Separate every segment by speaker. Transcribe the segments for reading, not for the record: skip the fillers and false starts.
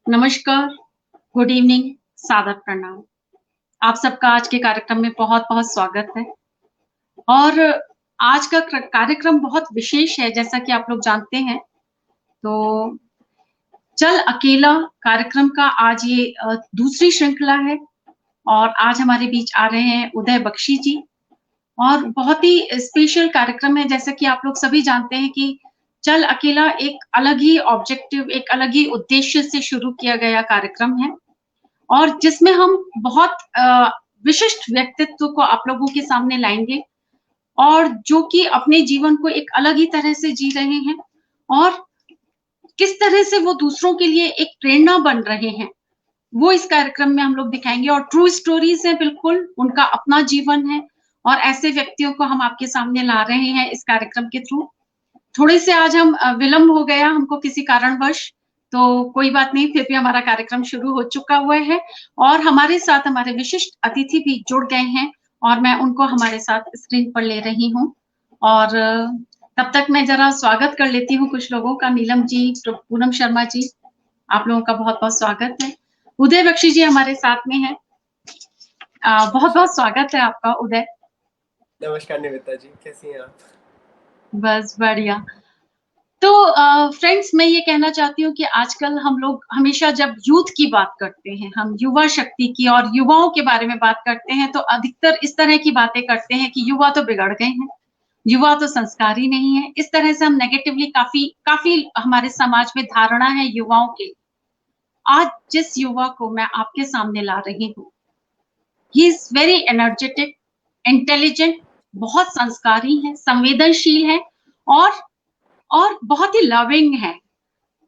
Speaker 1: नमस्कार, good evening, सादर प्रणाम। आप सबका आज के कार्यक्रम में बहुत-बहुत स्वागत है और आज का कार्यक्रम बहुत विशेष है जैसा कि आप लोग जानते हैं। तो चल अकेला कार्यक्रम का आज ये दूसरी श्रृंखला है और आज हमारे बीच आ रहे हैं उदय बख्शी जी और बहुत ही स्पेशल कार्यक्रम है जैसा कि आप लोग सभी जानते हैं कि चल अकेला एक अलग ही ऑब्जेक्टिव, एक अलग ही उद्देश्य से शुरू किया गया कार्यक्रम है। और जिसमें हम बहुत विशिष्ट व्यक्तित्व को आप लोगों के सामने लाएँगे और जो कि अपने जीवन को एक अलग ही तरह से जी रहे हैं और किस तरह से वो दूसरों के लिए एक प्रेरणा बन रहे हैं, वो इस कार्यक्रम में हम लोग दिखाएँगे और ट्रू स्टोरीज़ हैं बिल्कुल, उनका अपना जीवन है और ऐसे व्यक्तियों को हम आपके सामने ला रहे हैं इस कार्यक्रम के थ्रू। थोड़े से आज हम विलम्ब हो गया हमको किसी कारणवश, तो कोई बात नहीं, फिर भी हमारा कार्यक्रम शुरू हो चुका हुआ है और हमारे साथ हमारे विशिष्ट अतिथि भी जुड़ गए हैं और मैं उनको हमारे साथ स्क्रीन पर ले रही हूँ और तब तक मैं ज़रा स्वागत कर लेती हूँ कुछ लोगों का। नीलम जी, पूनम शर्मा जी, आप लोगों का बहुत-बहुत स्वागत है। उदय बख्शी जी हमारे साथ में हैं। बहुत-बहुत स्वागत है आपका उदय।
Speaker 2: नमस्कार निवेदिता जी, कैसी हैं आप?
Speaker 1: बस बढ़िया। तो फ्रेंड्स मैं ये कहना चाहती हूँ कि आजकल हम लोग हमेशा जब यूथ की बात करते हैं, हम युवा शक्ति की और युवाओं के बारे में बात करते हैं, तो अधिकतर इस तरह की बातें करते हैं कि युवा तो बिगड़ गए हैं, युवा तो संस्कारी नहीं है। इस तरह से हम नेगेटिवली काफ़ी काफ़ी हमारे समाज में धारणा है युवाओं की। आज जिस युवा को मैं आपके सामने ला रही हूँ, he is very energetic, intelligent, बहुत संस्कारी है, संवेदनशील है और बहुत ही लविंग है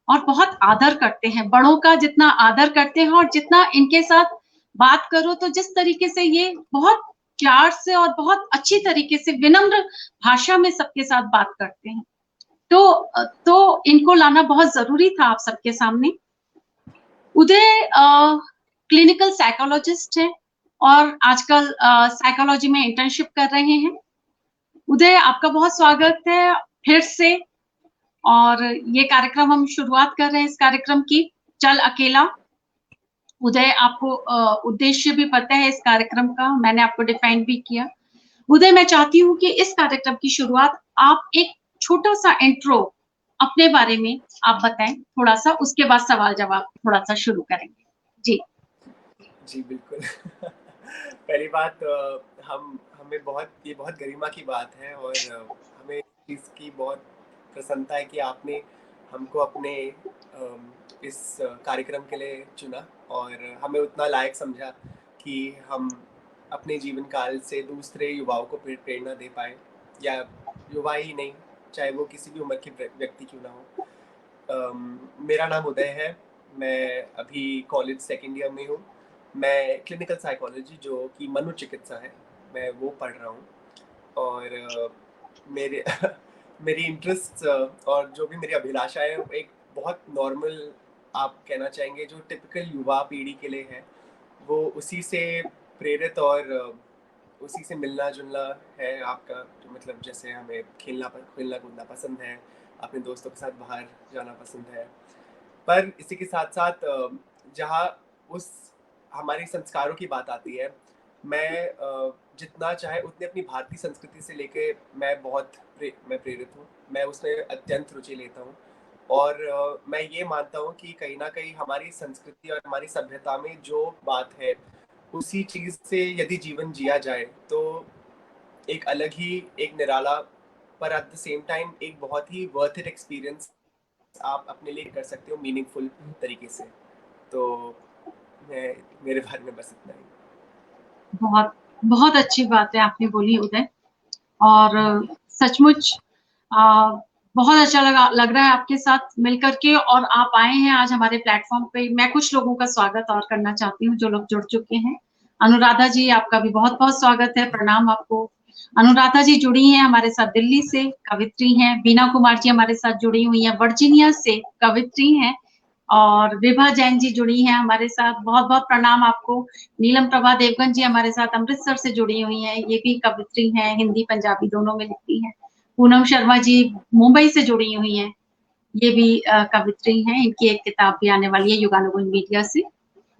Speaker 1: और बहुत आदर करते हैं, बड़ों का जितना आदर करते हैं और जितना इनके साथ बात करो तो जिस तरीके से ये बहुत प्यार से और बहुत अच्छी तरीके से विनम्र भाषा में सबके साथ बात करते हैं। तो इनको लाना बहुत ज़रूरी था आप सबके सामने। उदय क्लिनिकल साइकोलॉजिस्ट हैं और आजकल साइकोलॉजी में इंटर्नशिप कर रहे हैं। उदय आपका बहुत स्वागत है फिर से और ये कार्यक्रम हम शुरुआत कर रहे हैं इस कार्यक्रम की, चल अकेला। उदय आपको उद्देश्य भी पता है इस कार्यक्रम का, मैंने आपको डिफाइन भी किया। उदय मैं चाहती हूँ कि इस कार्यक्रम की शुरुआत आप एक छोटा-सा इंट्रो अपने बारे में आप बताएँ थोड़ा-सा, उसके बाद सवाल-जवाब थोड़ा-सा शुरू करेंगे। जी।
Speaker 2: जी, बिल्कुल। पहली बात हमें ये बहुत गरिमा की बात है और हमें इस चीज़ की बहुत प्रसन्नता है कि आपने हमको अपने इस कार्यक्रम के लिए चुना और हमें उतना लायक समझा कि हम अपने जीवन काल से दूसरे युवाओं को प्रेरणा दे पाएँ या युवा ही नहीं, चाहे वो किसी भी उम्र के व्यक्ति क्यों ना हो। मेरा नाम उदय है, मैं अभी कॉलेज सेकंड ईयर में हूँ। मैं क्लिनिकल साइकोलॉजी जो कि मनोचिकित्सा है, मैं वो पढ़ रहा हूँ और मेरे मेरी इंटरेस्ट और जो भी मेरी अभिलाषा है एक बहुत नॉर्मल आप कहना चाहेंगे जो टिपिकल युवा पीढ़ी के लिए है, वो उसी से प्रेरित और उसी से मिलना-जुलना है आपका मतलब जैसे हमें खेलना-कूदना पसंद है, अपने दोस्तों के साथ बाहर जाना पसंद है। पर इसी के साथ-साथ जहाँ उस हमारे संस्कारों की बात आती है, मैं जितना चाहे उतने अपनी भारतीय संस्कृति से लेके मैं प्रेरित हूँ। मैं उसमें अत्यंत रुचि लेता हूँ और मैं ये मानता हूँ कि कहीं न कहीं हमारी संस्कृति और हमारी सभ्यता में जो बात है, उसी चीज़ से यदि जीवन जिया जाए, तो एक अलग ही एक निराला पर एट द सेम टाइम एक बहुत ही वर्थ इट एक्सपीरियंस आप अपने लिए कर सकते हो मीनिंगफुल तरीके से। तो मेरे बारे में बस इतना ही।
Speaker 1: बहुत, बहुत अच्छी बात है आपने बोली उदय और सचमुच बहुत अच्छा लग रहा है आपके साथ मिल कर के और आप आए हैं आज हमारे प्लेटफ़ॉर्म पे। मैं कुछ लोगों का स्वागत और करना चाहती हूँ जो लोग जुड़ चुके हैं। अनुराधा जी आपका भी बहुत-बहुत स्वागत है, प्रणाम आपको। अनुराधा जी जुड़ी हैं हमारे साथ दिल्ली से, कवित्री हैं। बीना कुमार जी हमारे साथ जुड़ी हुई हैं, वर्जीनिया से कवित्री हैं और विभा जैन जी जुड़ी हैं हमारे साथ, बहुत-बहुत प्रणाम आपको। नीलम प्रभा देवगन जी हमारे साथ अमृतसर से जुड़ी हुई हैं, ये भी कवित्री हैं, हिंदी, पंजाबी दोनों में लिखती हैं। पूनम शर्मा जी मुंबई से जुड़ी हुई हैं ये भी कवित्री हैं, इनकी एक किताब भी आने वाली है युगानुगुण मीडिया से।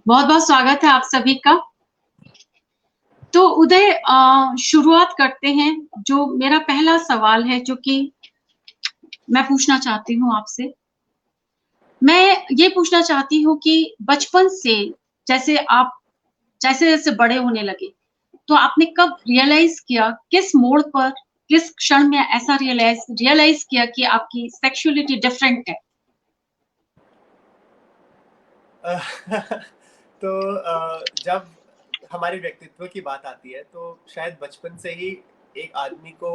Speaker 1: बहुत बहुत स्वागत है आप सभी का। तो उदय, शुरुआत करते हैं। जो मेरा पहला सवाल है जो कि मैं पूछना चाहती हूँ आपसे, मैं ये पूछना चाहती हूँ कि बचपन से जैसे आप जैसे जैसे बड़े होने लगे, तो आपने कब रियलाइज किया, किस मोड़ पर, किस क्षण में ऐसा रियलाइज किया कि आपकी सेक्सुअलिटी डिफरेंट है?
Speaker 2: तो जब हमारे व्यक्तित्व की बात आती है तो शायद बचपन से ही एक आदमी को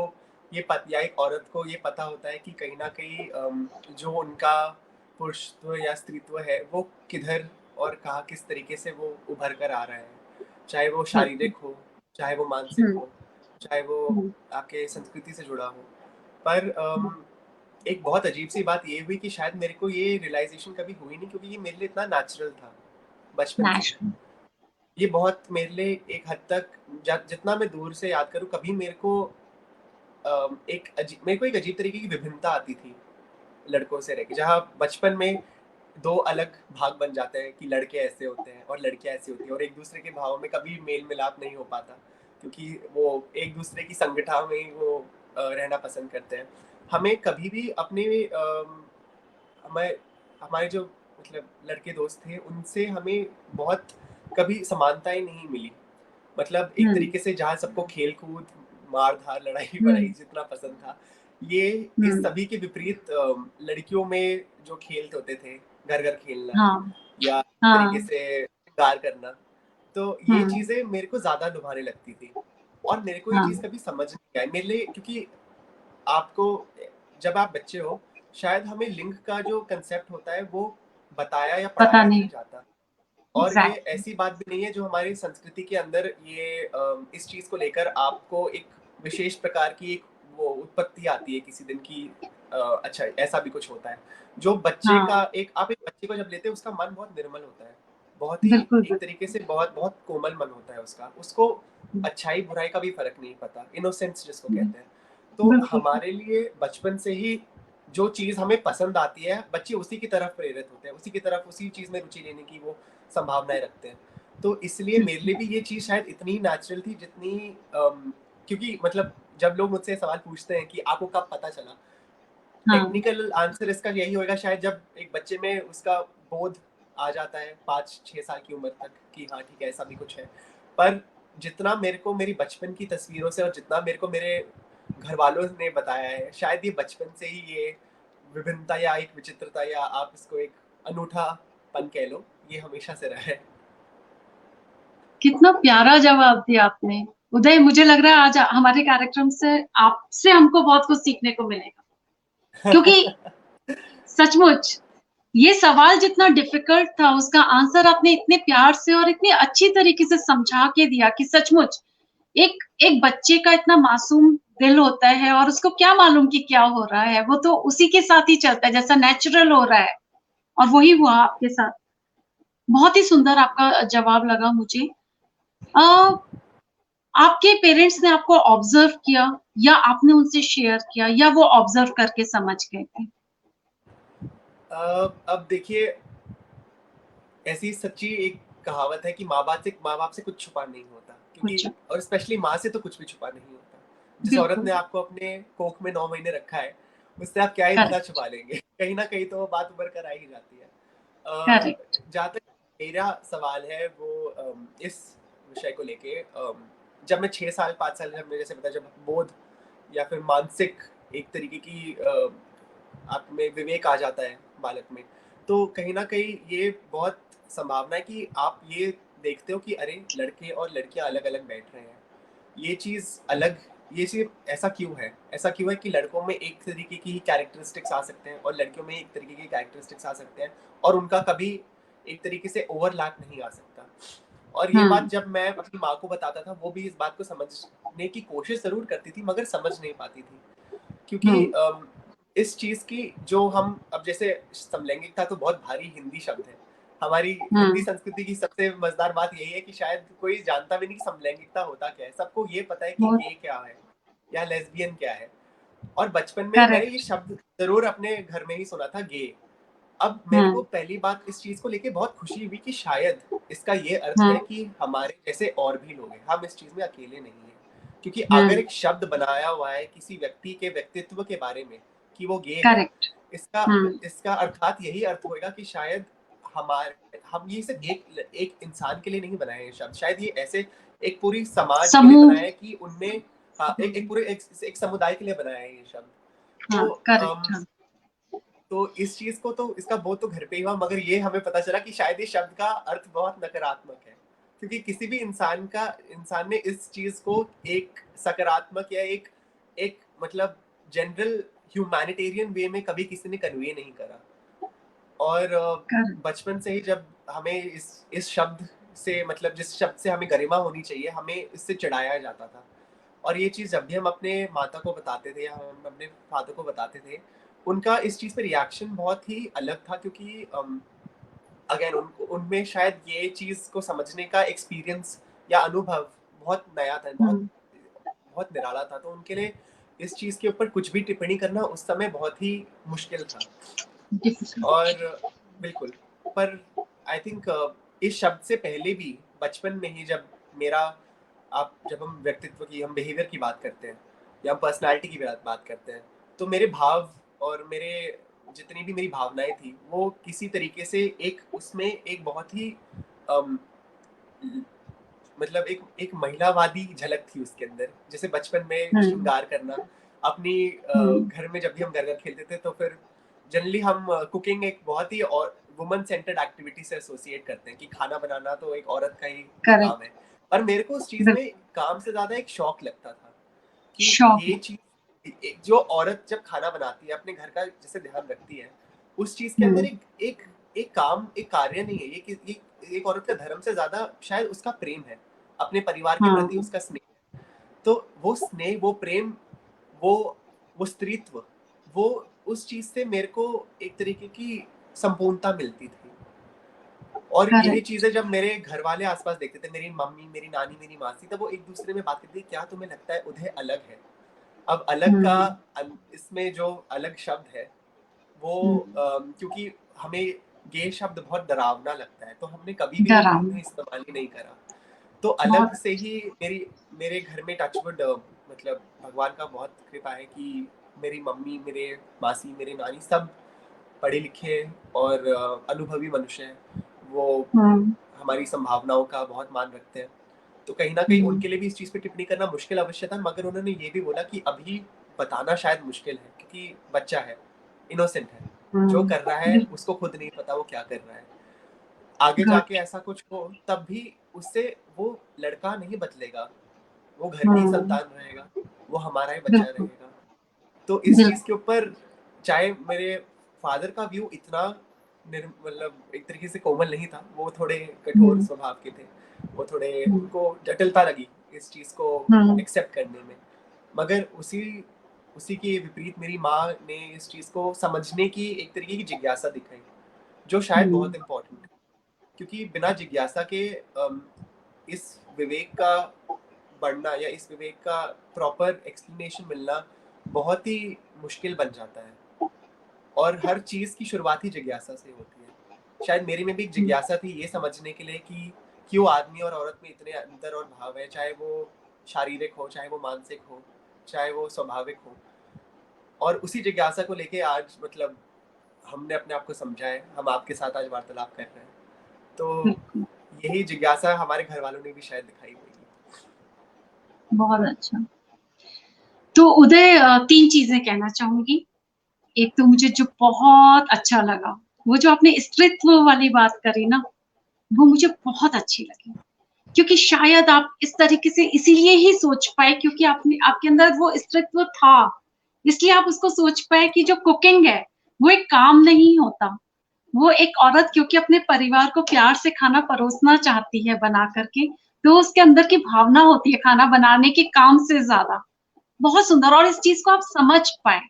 Speaker 2: या एक औरत को ये पता होता है कि कहीं ना कहीं जो उनका पुरुषत्व या स्त्रीत्व है वो किधर और कहाँ किस तरीके से वो उभर कर आ रहा है, चाहे वो
Speaker 1: बिल्कुल।
Speaker 2: शारीरिक हो, चाहे वो मानसिक
Speaker 1: हुँ,
Speaker 2: हो, चाहे वो
Speaker 1: हुँ,
Speaker 2: आपके संस्कृति से जुड़ा हो। पर
Speaker 1: हुँ,
Speaker 2: एक बहुत अजीब सी बात ये हुई कि शायद मेरे को ये रियलाइजेशन कभी हुई नहीं, क्योंकि ये मेरे लिए इतना नेचुरल था बचपन से ही।
Speaker 1: नेचुरल।
Speaker 2: ये बहुत मेरे लिए एक हद तक, जितना मैं दूर से याद करूँ, कभी मेरे को एक अजीब तरीके की विभिन्नता आती थी लड़कों से रह के, जहाँ बचपन में दो अलग भाग बन जाते हैं कि लड़के ऐसे होते हैं और लड़कियां ऐसी होती हैं, और एक दूसरे के भावों में कभी मेल मिलाप नहीं हो पाता, क्योंकि वो एक दूसरे की संगठा में ही वो रहना पसंद करते हैं। हमें कभी भी अपने हमारे हमारे जो मतलब लड़के दोस्त थे उनसे हमें बहुत कभी समानताएं नहीं मिली। मतलब एक
Speaker 1: हुँ,
Speaker 2: तरीके से जहाँ सबको खेल कूद, मार धार, लड़ाई
Speaker 1: हुँ,
Speaker 2: बड़ाई जितना पसंद था, ये इस
Speaker 1: हुँ,
Speaker 2: सभी के विपरीत लड़कियों में जो खेल होते थे, घर घर खेलना
Speaker 1: हाँ,
Speaker 2: या तरीके
Speaker 1: हाँ,
Speaker 2: से श्रृंगार करना, तो ये
Speaker 1: हुँ,
Speaker 2: चीजें मेरे को ज्यादा लुभाने लगती थी। और मेरे को ये
Speaker 1: हाँ,
Speaker 2: चीज कभी समझ नहीं आई मेरे लिए, क्योंकि आपको जब आप बच्चे हो शायद हमें लिंग का जो कंसेप्ट होता है वो बताया या
Speaker 1: पता
Speaker 2: पढ़ाया नहीं
Speaker 1: नहीं।
Speaker 2: जाता। और ये
Speaker 1: एग्ज़ैक्टली।
Speaker 2: ऐसी बात भी नहीं है जो हमारी संस्कृति के अंदर ये इस चीज को लेकर आपको एक विशेष प्रकार की एक वो उत्पत्ति आती है किसी दिन की, अच्छा ऐसा भी कुछ होता है। जो बच्चे
Speaker 1: हाँ,
Speaker 2: का एक आप एक बच्चे को जब लेते हैं उसका मन बहुत निर्मल होता है, बहुत ही
Speaker 1: बिल्कुल,
Speaker 2: एक
Speaker 1: बिल्कुल।
Speaker 2: तरीके से बहुत बहुत कोमल मन होता है उसका, उसको
Speaker 1: हुँ,
Speaker 2: अच्छाई बुराई का भी फर्क नहीं पता, इनोसेंस जिसको
Speaker 1: हुँ,
Speaker 2: कहते हैं। तो
Speaker 1: बिल्कुल,
Speaker 2: हमारे लिए बचपन से ही जो चीज हमें पसंद आती है बच्चे उसी की तरफ प्रेरित होते हैं, उसी की तरफ उसी चीज में रुचि लेने की वो संभावनाएं रखते हैं। तो इसलिए मेरे
Speaker 1: बिल्कुल।
Speaker 2: लिए भी ये चीज शायद इतनी नेचुरल थी जितनी क्योंकि मतलब जब लोग मुझसे सवाल पूछते हैं कि आपको कब पता चला,
Speaker 1: हाँ,
Speaker 2: टेक्निकल आंसर इसका यही होगा शायद जब एक बच्चे में उसका बोध आ जाता है 5-6 साल की उम्र तक कि हाँ ठीक है ऐसा भी कुछ है। पर जितना मेरे को मेरी बचपन की तस्वीरों से और जितना मेरे को मेरे घर वालों ने बताया है, शायद ये बचपन से ही ये विभिन्नता या एक विचित्रता या आप इसको एक अनूठापन कह लो, ये हमेशा से रहा है।
Speaker 1: कितना प्यारा जवाब दिया आपने। उदय, मुझे लग रहा है आज हमारे कार्यक्रम से आपसे हमको बहुत कुछ सीखने को मिलेगा। क्योंकि सचमुच ये सवाल जितना डिफिकल्ट था, उसका आंसर आपने इतने प्यार से और इतनी अच्छी तरीके से समझा के दिया कि सचमुच एक एक बच्चे का इतना मासूम दिल होता है और उसको क्या मालूम कि क्या हो रहा है, वो तो उसी के साथ ही चलता है जैसा नेचुरल हो रहा है, और वही हुआ आपके साथ। बहुत ही सुंदर आपका जवाब लगा मुझे। अ, आपके पेरेंट्स ने आपको ऑब्जर्व किया या आपने उनसे शेयर किया या वो ऑब्जर्व करके समझ गए थे?
Speaker 2: अब देखिए, ऐसी सच्ची एक कहावत है कि माँ-बाप से कुछ छुपा नहीं होता, क्योंकि
Speaker 1: कुछ
Speaker 2: और स्पेशली माँ से तो कुछ भी छुपा नहीं होता। जिस औरत
Speaker 1: बिल्कुल,
Speaker 2: ने आपको अपने कोख में 9 महीने रखा है, उससे आप क्या ही पता
Speaker 1: करेक्ट,
Speaker 2: छुपा लेंगे। कहीं न कहीं तो वो बात उभर कर आ ही जाती है।
Speaker 1: करेक्ट।
Speaker 2: जहाँ तक मेरा सवाल है वो इस विषय को लेके, जब मैं 6 साल 5 साल, जब मैं जैसे बताया, जब बोध या फिर मानसिक एक तरीके की आप में विवेक आ जाता है बालक में, तो कहीं न कहीं ये बहुत संभावना है कि आप ये देखते हो कि अरे! लड़के और लड़कियाँ अलग-अलग बैठ रहे हैं। ये चीज़ अलग, ये चीज़ ऐसा क्यों है? ऐसा क्यों है कि लड़कों में एक तरीके की कैरेक्टरिस्टिक्स आ सकते हैं और लड़कियों में एक तरीके के कैरेक्टरिस्टिक्स आ सकते हैं, और उनका कभी एक तरीके से ओवरलैप नहीं आ सकता। और ये बात
Speaker 1: हुँ,
Speaker 2: जब मैं अपनी माँ को बताता था, वो भी इस बात को समझने की कोशिश ज़रूर करती थी, मगर समझ नहीं पाती थी। क्योंकि
Speaker 1: हुँ,
Speaker 2: इस चीज़ की जो हम अब जैसे समलैंगिकता तो बहुत भारी हिंदी शब्द है। हमारी हिंदी
Speaker 1: हुँ,
Speaker 2: संस्कृति की सबसे मज़ेदार बात यही है कि शायद कोई जानता भी नहीं कि समलैंगिकता होता क्या है। सबको ये पता है कि
Speaker 1: बहुत
Speaker 2: गे क्या है या लेस्बियन क्या है। और बचपन में मैंने ये शब्द जरूर अपने घर में ही सुना था, गे। अब मेरे को पहली बात इस चीज को लेके बहुत खुशी हुई कि शायद इसका ये अर्थ है कि हमारे जैसे और भी लोग हैं, हम इस चीज में अकेले नहीं हैं। क्योंकि अगर एक शब्द बनाया हुआ है किसी व्यक्ति के व्यक्तित्व के बारे में कि वो गे है, इसका अर्थात यही अर्थ होगा कि शायद हम ये सिर्फ एक इंसान के लिए नहीं बनाए हैं शब्द, शायद ये ऐसे एक पूरी समाज के लिए बनाया है कि उनमें एक पूरे एक समुदाय के लिए बनाया है ये शब्द। तो इस चीज को तो इसका बोध तो घर पे ही हुआ, मगर ये हमें पता चला कि शायद इस शब्द का अर्थ बहुत नकारात्मक है, क्योंकि किसी भी इंसान ने इस चीज को एक सकारात्मक या एक मतलब जनरल ह्यूमैनिटेरियन वे में कभी किसी ने कन्वे नहीं करा। और बचपन से ही जब हमें इस शब्द से, मतलब जिस शब्द से हमें गरिमा होनी चाहिए, हमें इससे चिढ़ाया जाता था। और ये चीज जब भी हम अपने माता को बताते थे या हम अपने फादर को बताते थे, उनका इस चीज पे रिएक्शन बहुत ही अलग था, क्योंकि अगेन उनमें शायद ये चीज को समझने का एक्सपीरियंस या अनुभव बहुत नया था, बहुत निराला था। तो उनके लिए इस चीज के ऊपर कुछ भी टिप्पणी करना उस समय बहुत ही मुश्किल था। और बिल्कुल, पर आई थिंक इस शब्द से पहले भी बचपन में ही जब हम व्यक्तित्व की, हम बिहेवियर की बात करते हैं या हम पर्सनालिटी की बात करते हैं, तो मेरे भाव और मेरे जितनी भी मेरी भावनाएं थी वो किसी तरीके से उसमें एक बहुत ही मतलब एक महिलावादी झलक थी उसके अंदर। जैसे बचपन में श्रृंगार करना, अपनी घर में जब भी हम घर खेलते थे तो फिर जनरली हम कुकिंग एक बहुत ही और वुमन सेंटर्ड एक्टिविटी से एसोसिएट करते हैं कि खाना बनाना तो एक औरत का ही काम है। पर मेरे को उस चीज में काम से ज्यादा एक शौक लगता था कि ये चीज, जो औरत जब खाना बनाती है, अपने घर का जैसे ध्यान रखती है, उस चीज के अंदर एक कार्य नहीं है ये एक औरत का धर्म से ज्यादा शायद उसका प्रेम है, अपने परिवार के प्रति उसका स्नेह। तो वो स्नेह, वो प्रेम, वो स्त्रीत्व, वो उस चीज से मेरे को एक तरीके की संपूर्णता मिलती थी। और यही चीजें जब मेरे घर वाले आसपास देखते थे, मेरी मम्मी, मेरी नानी, मेरी मासी, तब वो एक दूसरे में बात करती थी, क्या तुम्हें लगता है उदय अलग है? अब अलग का इसमें जो अलग शब्द है वो क्योंकि हमें गे शब्द बहुत डरावना लगता है, तो हमने कभी भी उन्हें इस्तेमाल ही नहीं करा। तो अलग से ही मेरे घर में टचवुड मतलब भगवान का बहुत कृपा है कि मेरी मम्मी, मेरे मासी, मेरे नानी सब पढ़े लिखे और अनुभवी मनुष्य हैं। वो हमारी संभावनाओं का बहुत मान रखते हैं। तो कहीं ना कहीं उनके लिए भी इस चीज पे टिप्पणी करना मुश्किल अवश्य था, मगर उन्होंने ये भी बोला कि अभी बताना शायद मुश्किल है, क्योंकि बच्चा है, इनोसेंट है, जो कर रहा है उसको खुद नहीं पता वो क्या कर रहा है। आगे जाके ऐसा कुछ हो तब भी उससे वो लड़का नहीं बदलेगा, वो घर की संतान रहेगा, वो हमारा ही बच्चा रहेगा। तो इस चीज के ऊपर चाहे मेरे फादर का व्यू इतना मतलब एक तरीके से कोमल नहीं था, वो थोड़े कठोर स्वभाव के थे, वो थोड़े उनको जटिलता लगी इस चीज को एक्सेप्ट करने में। मगर उसी के विपरीत मेरी माँ ने इस चीज को समझने की एक तरीके की जिज्ञासा दिखाई, जो शायद बहुत इम्पोर्टेंट है, क्योंकि बिना जिज्ञासा के इस विवेक का बढ़ना या इस विवेक का प्रॉपर एक्सप्लेनेशन मिलना बहुत ही मुश्किल बन जाता है। और हर चीज की शुरुआत ही जिज्ञासा से होती है। शायद मेरे में भी एक जिज्ञासा थी ये समझने के लिए कि क्यों आदमी और औरत में इतने अंतर और भाव है, चाहे वो शारीरिक हो, चाहे वो मानसिक हो, चाहे वो स्वाभाविक हो। और उसी जिज्ञासा को लेके आज मतलब हमने अपने आप को समझा है, हम आपके साथ आज वार्तालाप कर रहे हैं। तो यही जिज्ञासा हमारे घर वालों ने भी शायद दिखाई होगी।
Speaker 1: बहुत अच्छा। तो उदय, 3 चीजें कहना चाहूंगी। एक तो मुझे जो बहुत अच्छा लगा, वो जो आपने स्त्रीत्व वाली बात करी ना, वो मुझे बहुत अच्छी लगी, क्योंकि शायद आप इस तरीके से इसीलिए ही सोच पाए, क्योंकि आपके अंदर वो स्त्रीत्व था, इसलिए आप उसको सोच पाए कि जो कुकिंग है वो एक काम नहीं होता, वो एक औरत क्योंकि अपने परिवार को प्यार से खाना परोसना चाहती है बना करके, तो उसके अंदर की भावना होती है खाना बनाने के काम से ज्यादा। बहुत सुंदर, और इस चीज को आप समझ पाए।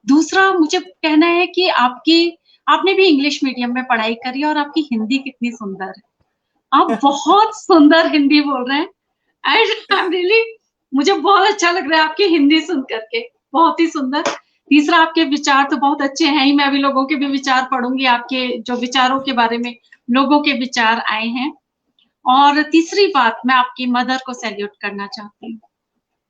Speaker 1: दूसरा मुझे कहना है कि आपने भी इंग्लिश मीडियम में पढ़ाई करी और आपकी हिंदी कितनी सुंदर है। आप बहुत सुंदर हिंदी बोल रहे हैं, एंड आई एम रियली, मुझे बहुत अच्छा लग रहा है आपकी हिंदी सुन करके। बहुत ही सुंदर। तीसरा, आपके विचार तो बहुत अच्छे हैं ही, मैं अभी लोगों के भी विचार पढ़ूँगी, आपके जो विचारों के बारे में लोगों के विचार आए हैं। और तीसरी बात, मैं आपकी मदर को सैल्यूट करना चाहती हूँ।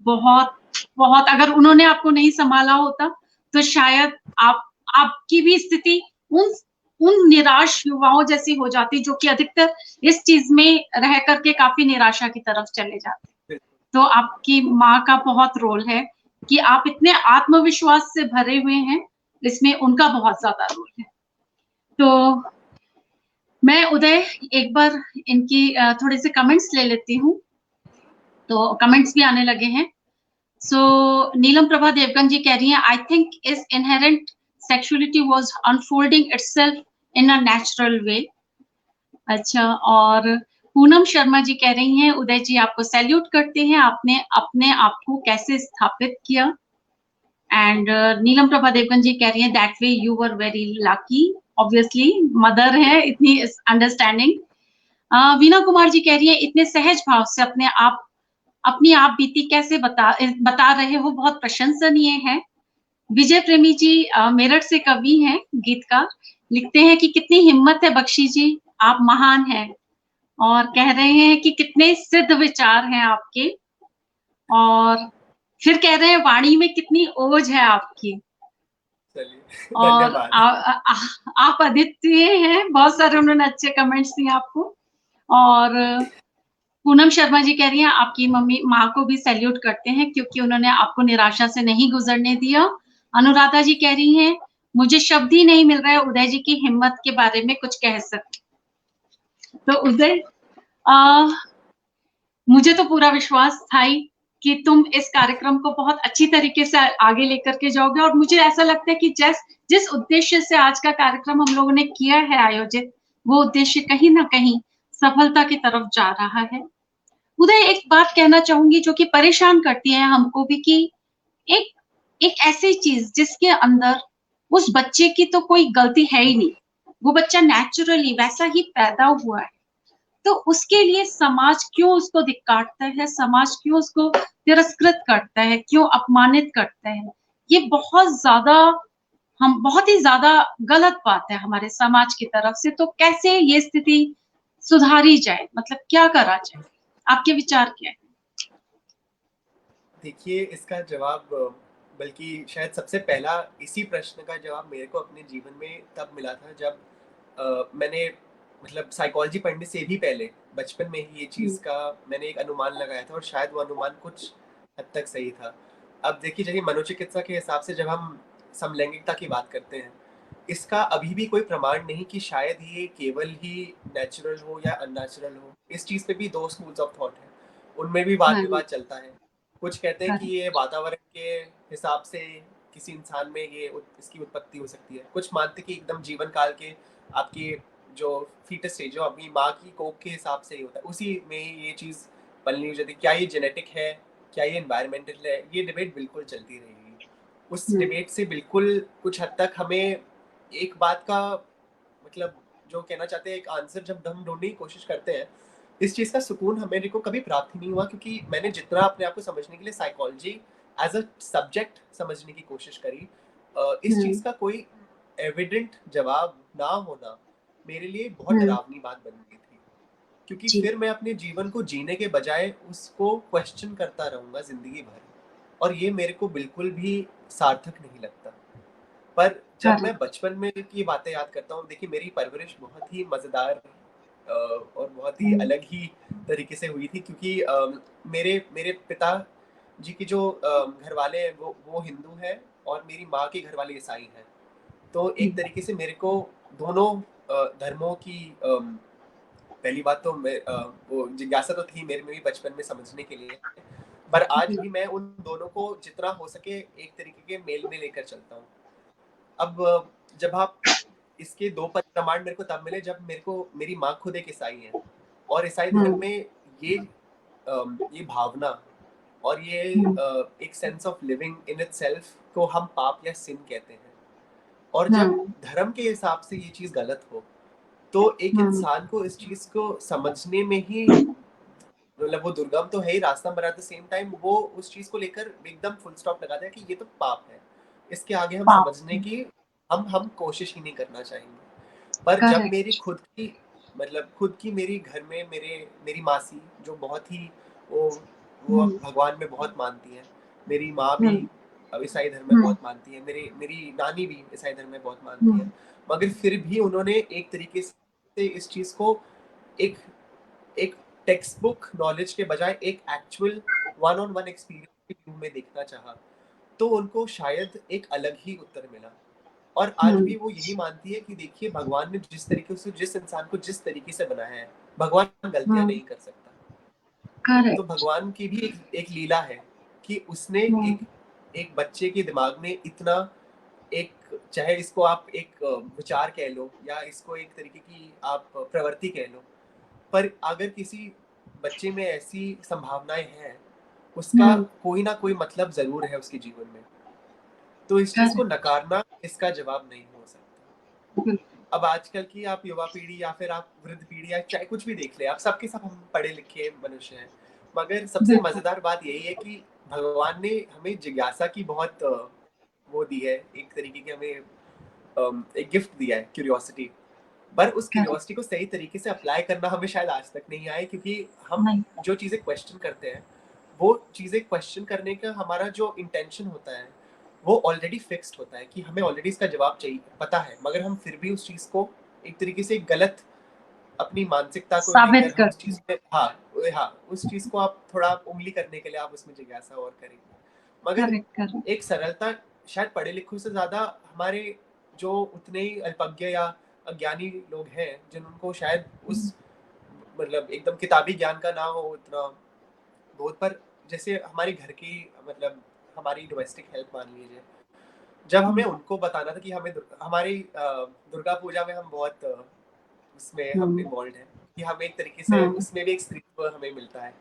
Speaker 1: बहुत, बहुत, अगर उन्होंने आपको नहीं सँभाला होता, तो शायद आपकी भी स्थिति उन उन निराश युवाओं जैसी हो जाती, जो कि अधिकतर इस चीज़ में रह कर के काफ़ी निराशा की तरफ चले जाते। तो आपकी माँ का बहुत रोल है कि आप इतने आत्मविश्वास से भरे हुए हैं, इसमें उनका बहुत ज़्यादा रोल है। तो मैं उदय एक बार इनकी थोड़े से कमेंट्स ले लेती हूँ। तो कमेंट्स भी आने लगे हैं। सो नीलम प्रभा देवगन जी कह रही हैं, I think is inherent sexuality was unfolding itself in a natural way. अच्छा, और पूनम शर्मा जी कह रही हैं, उदय जी आपको सैल्यूट करते हैं, आपने अपने आप को कैसे स्थापित किया। एंड नीलम प्रभा देवगन जी कह रही हैं, that way you were very lucky, obviously mother है इतनी अंडरस्टैंडिंग। वीना कुमार जी कह रही है, इतने सहज भाव से अपनी आप बीती कैसे बता रहे हो, बहुत प्रशंसनीय है। विजय प्रेमी जी मेरठ से कवि हैं, गीतकार, लिखते हैं कि कितनी हिम्मत है बख्शी जी, आप महान हैं। और कह रहे हैं कि कितने सिद्ध विचार हैं आपके। और फिर कह रहे हैं, वाणी में कितनी ओज है आपकी।
Speaker 2: चलिए
Speaker 1: और
Speaker 2: धन्यवाद।
Speaker 1: आप अद्वितीय हैं, बहुत सारे उन्होंने अच्छे कमेंट्स दिए आपको। और पूनम शर्मा जी कह रही हैं, आपकी मम्मी माँ को भी सैल्यूट करते हैं क्योंकि उन्होंने आपको निराशा से नहीं गुजरने दिया। अनुराधा जी कह रही हैं, मुझे शब्द ही नहीं मिल रहा है उदय जी की हिम्मत के बारे में कुछ कह सके। तो उदय, मुझे तो पूरा विश्वास था ही कि तुम इस कार्यक्रम को बहुत अच्छी तरीके से आगे लेकर के जाओगे। और मुझे ऐसा लगता है कि जिस उद्देश्य से आज का कार्यक्रम हम लोगों ने किया है आयोजित, वो उद्देश्य कहीं ना कहीं सफलता की तरफ जा रहा है। उदय, एक बात कहना चाहूंगी जो कि परेशान करती है हमको भी, कि एक एक ऐसी चीज जिसके अंदर उस बच्चे की तो कोई गलती है ही नहीं, वो बच्चा नेचुरली वैसा ही पैदा हुआ है, तो उसके लिए समाज क्यों उसको धिक्कारता है, समाज क्यों उसको तिरस्कृत करता है, क्यों अपमानित करता है। ये बहुत ही ज्यादा गलत बात है हमारे समाज की तरफ से। तो कैसे ये स्थिति सुधारी जाए, मतलब क्या करा जाए, आपके विचार क्या है?
Speaker 2: देखिए इसका जवाब बल्कि शायद सबसे पहला इसी प्रश्न का जवाब मेरे को अपने जीवन में तब मिला था जब मैंने मतलब साइकोलॉजी पढ़ने से भी पहले बचपन में ही ये चीज़ का मैंने एक अनुमान लगाया था और शायद वो अनुमान कुछ हद तक सही था। अब देखिए, चलिए मनोचिकित्सा के हिसाब से जब हम समलैंगिकता की बात करते हैं, इसका अभी भी कोई प्रमाण नहीं कि शायद ये केवल ही नेचुरल हो या अननेचुरल हो। इस चीज़ पे भी दो स्कूल्स ऑफ थॉट हैं, उनमें भी वाद
Speaker 1: हाँ,
Speaker 2: विवाद चलता है। कुछ कहते हैं कि
Speaker 1: हाँ,
Speaker 2: ये वातावरण के हिसाब से किसी इंसान में इसकी उत्पत्ति हो सकती है। कुछ मानते कि एकदम जीवन काल के आपकी जो फीटस स्टेज जो अपनी माँ की कोख के हिसाब से ही होता है, उसी में ही ये चीज़ पलनी हो जाती है। क्या ये जेनेटिक है, क्या ये एनवायरमेंटल है, ये डिबेट बिल्कुल चलती रहेगी। उस डिबेट से बिल्कुल कुछ हद तक हमें एक बात का मतलब जो कहना चाहते हैं एक आंसर जब हम ढूंढने की कोशिश करते हैं, इस चीज़ का सुकून हमें को कभी प्राप्त ही नहीं हुआ, क्योंकि मैंने जितना अपने आप को समझने के लिए साइकोलॉजी एज अ सब्जेक्ट समझने की कोशिश करी, इस चीज़ का कोई एविडेंट जवाब ना होना मेरे लिए बहुत डरावनी बात बन गई थी। क्योंकि
Speaker 1: जी,
Speaker 2: फिर मैं अपने जीवन को जीने के बजाय उसको क्वेश्चन करता रहूंगा जिंदगी भर, और ये मेरे को बिल्कुल भी सार्थक नहीं लगता। पर जब मैं
Speaker 1: करेक्ट,
Speaker 2: बचपन में की बातें याद करता हूँ, देखिए मेरी परवरिश बहुत ही मज़ेदार और बहुत ही अलग ही तरीके से हुई थी, क्योंकि मेरे मेरे पिता जी की जो घर वाले हैं वो हिंदू हैं और मेरी माँ के घर वाले ईसाई हैं। तो एक तरीके से मेरे को दोनों धर्मों की पहली बात तो वो जिज्ञासा तो थी मेरे में भी बचपन में समझने के लिए, पर आज भी मैं उन दोनों को जितना हो सके एक तरीके के मेल में लेकर चलता हूँ। अब जब आप इसके दो प्रमाण मेरे को तब मिले जब मेरे को मेरी माँ खुद एक ईसाई है, और ईसाई धर्म में ये ये भावना और ये एक sense of living in itself को हम पाप या सिन कहते हैं। और जब धर्म के हिसाब से ये चीज़ गलत हो, तो एक इंसान को इस चीज़ को समझने में ही मतलब वो दुर्गम तो है ही रास्ता, पर एट द सेम टाइम वो उस चीज को लेकर एकदम फुल स्टॉप लगा दिया कि ये तो पाप है, इसके आगे हम
Speaker 1: पाप।
Speaker 2: समझने की हम कोशिश ही नहीं करना चाहेंगे। पर जब मेरी
Speaker 1: करेक्ट।
Speaker 2: खुद की मतलब खुद की मेरी घर में मेरी मासी जो बहुत ही वो
Speaker 1: हम्म।
Speaker 2: भगवान में बहुत मानती है, मेरी माँ भी
Speaker 1: हम्म।
Speaker 2: ईसाई धर्म में
Speaker 1: हम्म।
Speaker 2: बहुत मानती है, मेरी मेरी नानी भी ईसाई धर्म में बहुत मानती है,
Speaker 1: हम्म।
Speaker 2: मगर फिर भी उन्होंने एक तरीके से इस चीज को एक एक टेक्स्ट बुक नॉलेज के बजाय एक actual one on one experience के रूप में देखना चाहा, तो उनको शायद एक अलग ही उत्तर मिला। और आज भी वो यही मानती है कि देखिए भगवान ने जिस तरीके से जिस इंसान को जिस तरीके से बनाया है, भगवान गलतियां नहीं कर सकता। तो
Speaker 1: करेक्ट।
Speaker 2: भगवान की भी एक लीला है कि उसने
Speaker 1: हम्म।
Speaker 2: एक बच्चे के दिमाग में इतना एक, चाहे इसको आप एक विचार कह लो या इसको एक तरीके की आप प्रवृत्ति कह लो, पर अगर किसी बच्चे में ऐसी संभावनाएं हैं, उसका
Speaker 1: हम्म।
Speaker 2: कोई ना कोई मतलब जरूर है उसके जीवन में। तो इस चीज को
Speaker 1: करेक्ट।
Speaker 2: नकारना इसका जवाब नहीं हो सकता।
Speaker 1: बिल्कुल।
Speaker 2: अब आजकल की आप युवा पीढ़ी या फिर आप वृद्ध पीढ़ी या चाहे कुछ भी देख ले, आप सबके सब हम पढ़े लिखे मनुष्य हैं, मगर सबसे
Speaker 1: बिल्कुल।
Speaker 2: मजेदार बात यही है कि भगवान ने हमें जिज्ञासा की बहुत वो दी है, एक तरीके की हमें एक गिफ्ट दिया है, क्यूरियोसिटी। पर उस
Speaker 1: करेक्ट।
Speaker 2: क्यूरियोसिटी को सही तरीके से अप्लाई करना हमें शायद आज तक नहीं आए, क्योंकि हम
Speaker 1: नहीं।
Speaker 2: जो चीजें क्वेश्चन करते हैं, वो चीजें क्वेश्चन करने का हमारा जो इंटेंशन होता है वो ऑलरेडी फिक्स्ड होता है कि हमें ऑलरेडी इसका जवाब चाहिए, पता है, मगर हम फिर भी उस चीज को एक तरीके से गलत अपनी मानसिकता को
Speaker 1: साबित
Speaker 2: लेकर हम उस
Speaker 1: करते
Speaker 2: चीज
Speaker 1: हैं।
Speaker 2: में, हाँ उस चीज को आप थोड़ा उंगली करने के लिए आप उसमें जिज्ञासा और करेंगे। मगर
Speaker 1: करेक्ट। करेक्ट।
Speaker 2: एक सरलता शायद पढ़े लिखों से ज्यादा हमारे जो उतने ही अल्पज्ञ या अज्ञानी लोग हैं, जिनको शायद उस मतलब एकदम किताबी ज्ञान का ना हो उतना बहुत, पर जैसे हमारी घर की मतलब हमारी डोमेस्टिक हेल्प मान लीजिए, जब हमें उनको बताना था कि हमें हमारी दुर्गा पूजा में हम बहुत उसमें हम
Speaker 1: हम्म।
Speaker 2: इन्वॉल्व हैं कि हम एक तरीके से
Speaker 1: हम्म।
Speaker 2: उसमें भी एक स्त्रीत्व हमें मिलता है,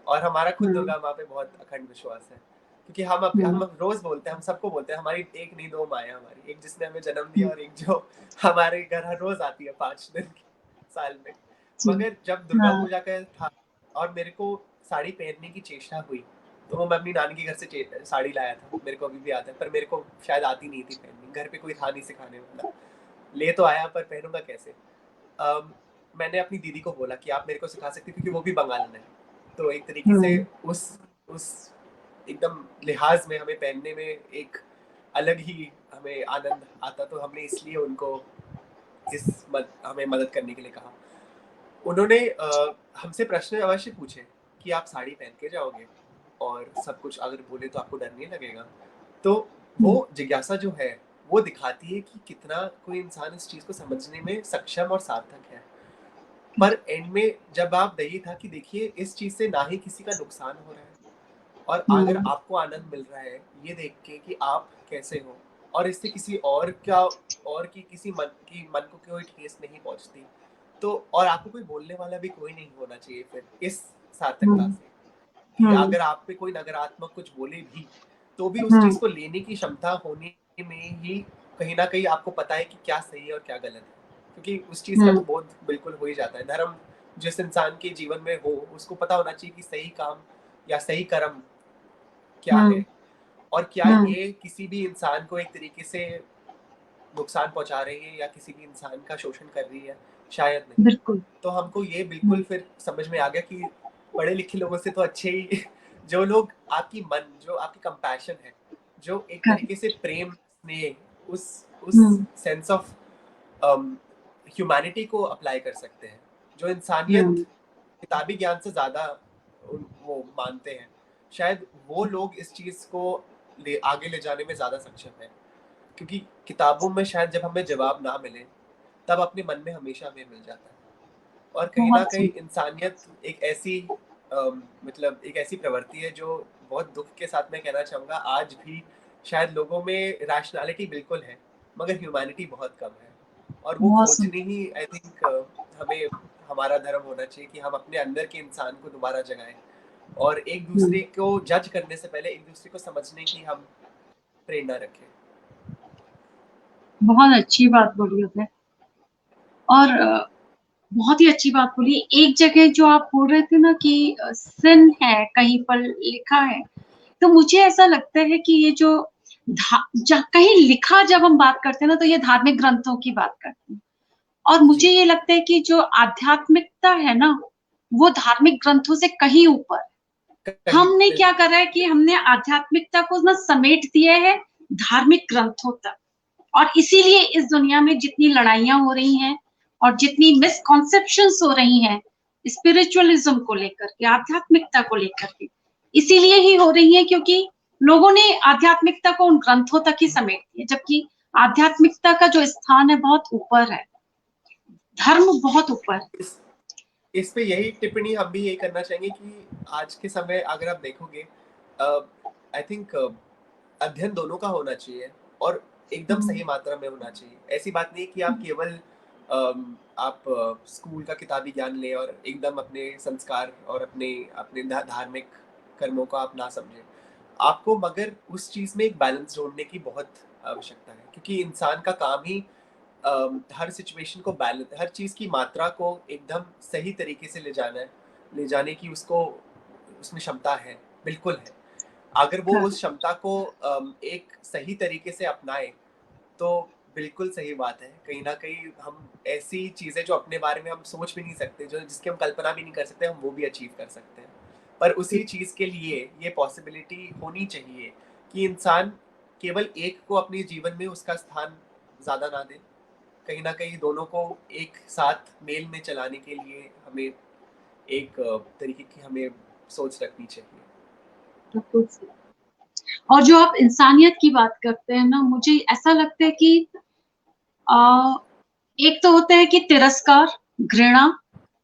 Speaker 2: और हमारा खुद
Speaker 1: हम्म।
Speaker 2: दुर्गा माँ पे बहुत अखंड विश्वास है, क्योंकि हम
Speaker 1: हम्म।
Speaker 2: रोज बोलते हैं, हम सबको बोलते हैं हमारी एक नहीं दो माँ है, हमारी एक जिसने हमें जन्म दिया और एक जो हमारे घर हर रोज आती है 5 दिन साल में।
Speaker 1: जी।
Speaker 2: मगर जब दुर्गा
Speaker 1: हाँ।
Speaker 2: पूजा का था और मेरे को साड़ी पहनने की चेष्टा हुई, तो वो मैं अपनी नानी के घर से साड़ी लाया था, मेरे को अभी भी याद है, पर मेरे को शायद आती नहीं थी पहननी, घर पे कोई था नहीं सिखाने वाला, ले तो आया पर पहनूंगा कैसे। अम, मैंने अपनी दीदी को बोला कि आप मेरे को सिखा सकती, क्योंकि वो भी बंगालन है, तो एक तरीके से
Speaker 1: हम्म।
Speaker 2: उस एकदम लिहाज में हमें पहनने में एक अलग ही हमें आनंद आता, तो हमने इसलिए उनको हमें मदद करने के लिए कहा। उन्होंने हमसे प्रश्न अवश्य पूछे कि आप साड़ी पहन के जाओगे और सब कुछ अगर बोले तो आपको डर नहीं लगेगा। तो वो
Speaker 1: हम्म।
Speaker 2: जिज्ञासा जो है वो दिखाती है कि कितना कोई इंसान इस चीज को समझने में सक्षम और सार्थक है। पर एंड में जब आप यही था कि देखिए इस चीज से ना ही किसी का नुकसान हो रहा है, और अगर
Speaker 1: हम्म।
Speaker 2: आपको आनंद मिल रहा है ये देख के कि आप कैसे हो, और इससे किसी और क्या और की किसी मन को कोई ठेस नहीं पहुंचती, तो और आपको कोई बोलने वाला भी कोई नहीं होना चाहिए फिर इस सार्थकता
Speaker 1: हम्म।
Speaker 2: से, कि
Speaker 1: हम्म।
Speaker 2: अगर आप पे कोई नकारात्मक कुछ बोले भी, तो भी उस चीज
Speaker 1: हम्म।
Speaker 2: को लेने की क्षमता होने में ही कहीं ना कहीं आपको पता है कि क्या सही है और क्या गलत है, क्योंकि उस चीज का तो
Speaker 1: हम्म।
Speaker 2: बोध बिल्कुल हो ही जाता है। धर्म जिस इंसान के जीवन में हो उसको पता होना चाहिए कि सही काम या सही कर्म क्या
Speaker 1: हम्म।
Speaker 2: है, और क्या
Speaker 1: हम्म।
Speaker 2: ये किसी भी इंसान को एक तरीके से नुकसान पहुंचा रही है या किसी भी इंसान का शोषण कर रही है, शायद नहीं।
Speaker 1: बिल्कुल।
Speaker 2: तो हमको ये बिल्कुल
Speaker 1: हम्म।
Speaker 2: फिर समझ में आ गया कि पढ़े लिखे लोगों से तो अच्छे ही जो लोग आपकी मन जो आपकी कंपैशन है, जो एक तरीके
Speaker 1: करेक्ट।
Speaker 2: से प्रेम स्नेह उस
Speaker 1: हम्म।
Speaker 2: सेंस ऑफ ह्यूमैनिटी को अप्लाई कर सकते हैं, जो इंसानियत
Speaker 1: हम्म।
Speaker 2: किताबी ज्ञान से ज्यादा वो मानते हैं, शायद वो लोग इस चीज को आगे ले जाने में ज्यादा सक्षम है, क्योंकि किताबों में शायद जब हमें जवाब ना मिले तब अपने मन में हमेशा हमें मिल जाता है। और कहीं ना
Speaker 1: बहुत
Speaker 2: कहीं
Speaker 1: सही।
Speaker 2: इंसानियत एक ऐसी मतलब एक ऐसी प्रवृत्ति है जो बहुत दुख के साथ मैं कहना चाहूँगा आज भी शायद लोगों में रैशनैलिटी बिल्कुल है, मगर ह्यूमैनिटी बहुत कम है, और वो
Speaker 1: बहुत सही।
Speaker 2: खोजनी ही आई थिंक हमें हमारा धर्म होना चाहिए कि हम अपने अंदर के इंसान को दोबारा जगाएं, और एक दूसरे
Speaker 1: हम्म।
Speaker 2: को जज करने से पहले एक दूसरे को समझने की हम प्रेरणा रखें।
Speaker 1: बहुत अच्छी बात बोली आपने। और बहुत ही अच्छी बात बोली। एक जगह जो आप बोल रहे थे ना कि सिन है, कहीं पर लिखा है, तो मुझे ऐसा लगता है कि ये जो कहीं लिखा जब हम बात करते हैं ना, तो ये धार्मिक ग्रंथों की बात करते हैं। और मुझे
Speaker 2: जी,
Speaker 1: ये लगता है कि जो आध्यात्मिकता है ना, वो धार्मिक ग्रंथों से कहीं ऊपर है।
Speaker 2: कहीं
Speaker 1: हमने क्या
Speaker 2: बिल्कुल।
Speaker 1: करा है कि हमने आध्यात्मिकता को ना समेट दिया है धार्मिक ग्रंथों तक। और इसीलिए इस दुनिया में जितनी लड़ाइयाँ हो रही हैं और जितनी मिसकॉन्सेप्शंस हो रही हैं, स्पिरिचुअलिज़्म को लेकर के, आध्यात्मिकता को लेकर के, इसीलिए ही हो रही हैं क्योंकि लोगों ने आध्यात्मिकता को उन ग्रंथों तक ही समेट दिया, जबकि आध्यात्मिकता का जो स्थान है बहुत ऊपर है, धर्म बहुत ऊपर है।
Speaker 2: इस इस पे यही टिप्पणी हम भी यही करना चाहेंगे कि आज के समय अगर आप देखोगे, आई थिंक अध्ययन दोनों का होना चाहिए और एकदम
Speaker 1: हुँ,
Speaker 2: सही मात्रा में होना चाहिए। ऐसी बात नहीं है कि आप केवल आप स्कूल का किताबी ज्ञान लें और एकदम अपने संस्कार और अपने अपने धार्मिक कर्मों को आप ना समझें। आपको मगर उस चीज़ में एक बैलेंस ढूँढने की बहुत आवश्यकता है, क्योंकि इंसान का काम ही हर सिचुएशन को बैलेंस, हर चीज़ की मात्रा को एकदम सही तरीके से ले जाने की उसको उसमें क्षमता है, बिल्कुल है। अगर वो उस
Speaker 1: करेक्ट,
Speaker 2: क्षमता को एक सही तरीके से अपनाए, तो बिल्कुल सही बात है। कहीं न कहीं हम ऐसी चीज़ें जो अपने बारे में हम सोच भी नहीं सकते, जो जिसकी हम कल्पना भी नहीं कर सकते, हम वो भी अचीव कर सकते हैं। पर उसी चीज़ के लिए ये पॉसिबिलिटी होनी चाहिए कि इंसान केवल एक को अपने जीवन में उसका स्थान ज़्यादा ना दे। कहीं न कहीं दोनों को एक साथ मेल में चलाने के लिए हमें एक तरीके की हमें सोच रखनी चाहिए।
Speaker 1: बिल्कुल सही। और जो आप इंसानियत की बात करते हैं ना, मुझे ऐसा लगता है कि अ, एक तो होता है कि तिरस्कार, घृणा,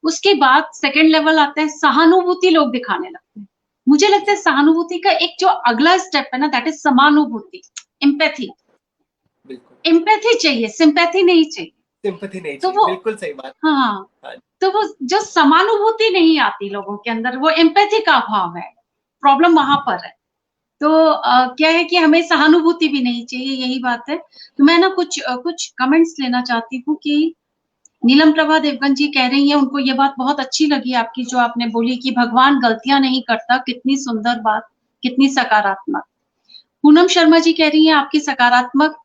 Speaker 1: उसके बाद सेकंड लेवल आता है सहानुभूति लोग दिखाने लगते हैं। मुझे लगता है
Speaker 2: जी,
Speaker 1: सहानुभूति का एक जो अगला स्टेप है ना दैट इज़ समानुभूति, एम्पैथी।
Speaker 2: बिल्कुल।
Speaker 1: एम्पैथी चाहिए, सिम्पैथी नहीं चाहिए।
Speaker 2: सिम्पैथी नहीं
Speaker 1: तो
Speaker 2: चाहिए,
Speaker 1: वो
Speaker 2: बिल्कुल सही बात।
Speaker 1: हाँ,
Speaker 2: हाँ,
Speaker 1: तो वो जो समानुभूति नहीं आती लोगों के अंदर, वो एम्पैथी का अभाव है, प्रॉब्लम वहाँ पर है। तो क्या है कि हमें सहानुभूति भी नहीं चाहिए, यही बात है। तो मैं ना कुछ कमेंट्स लेना चाहती हूँ कि नीलम प्रभा देवगन जी कह रही हैं, उनको ये बात बहुत अच्छी लगी आपकी जो आपने बोली कि भगवान गलतियाँ नहीं करता, कितनी सुंदर बात, कितनी सकारात्मक। पूनम शर्मा जी कह रही हैं, आपकी सकारात्मक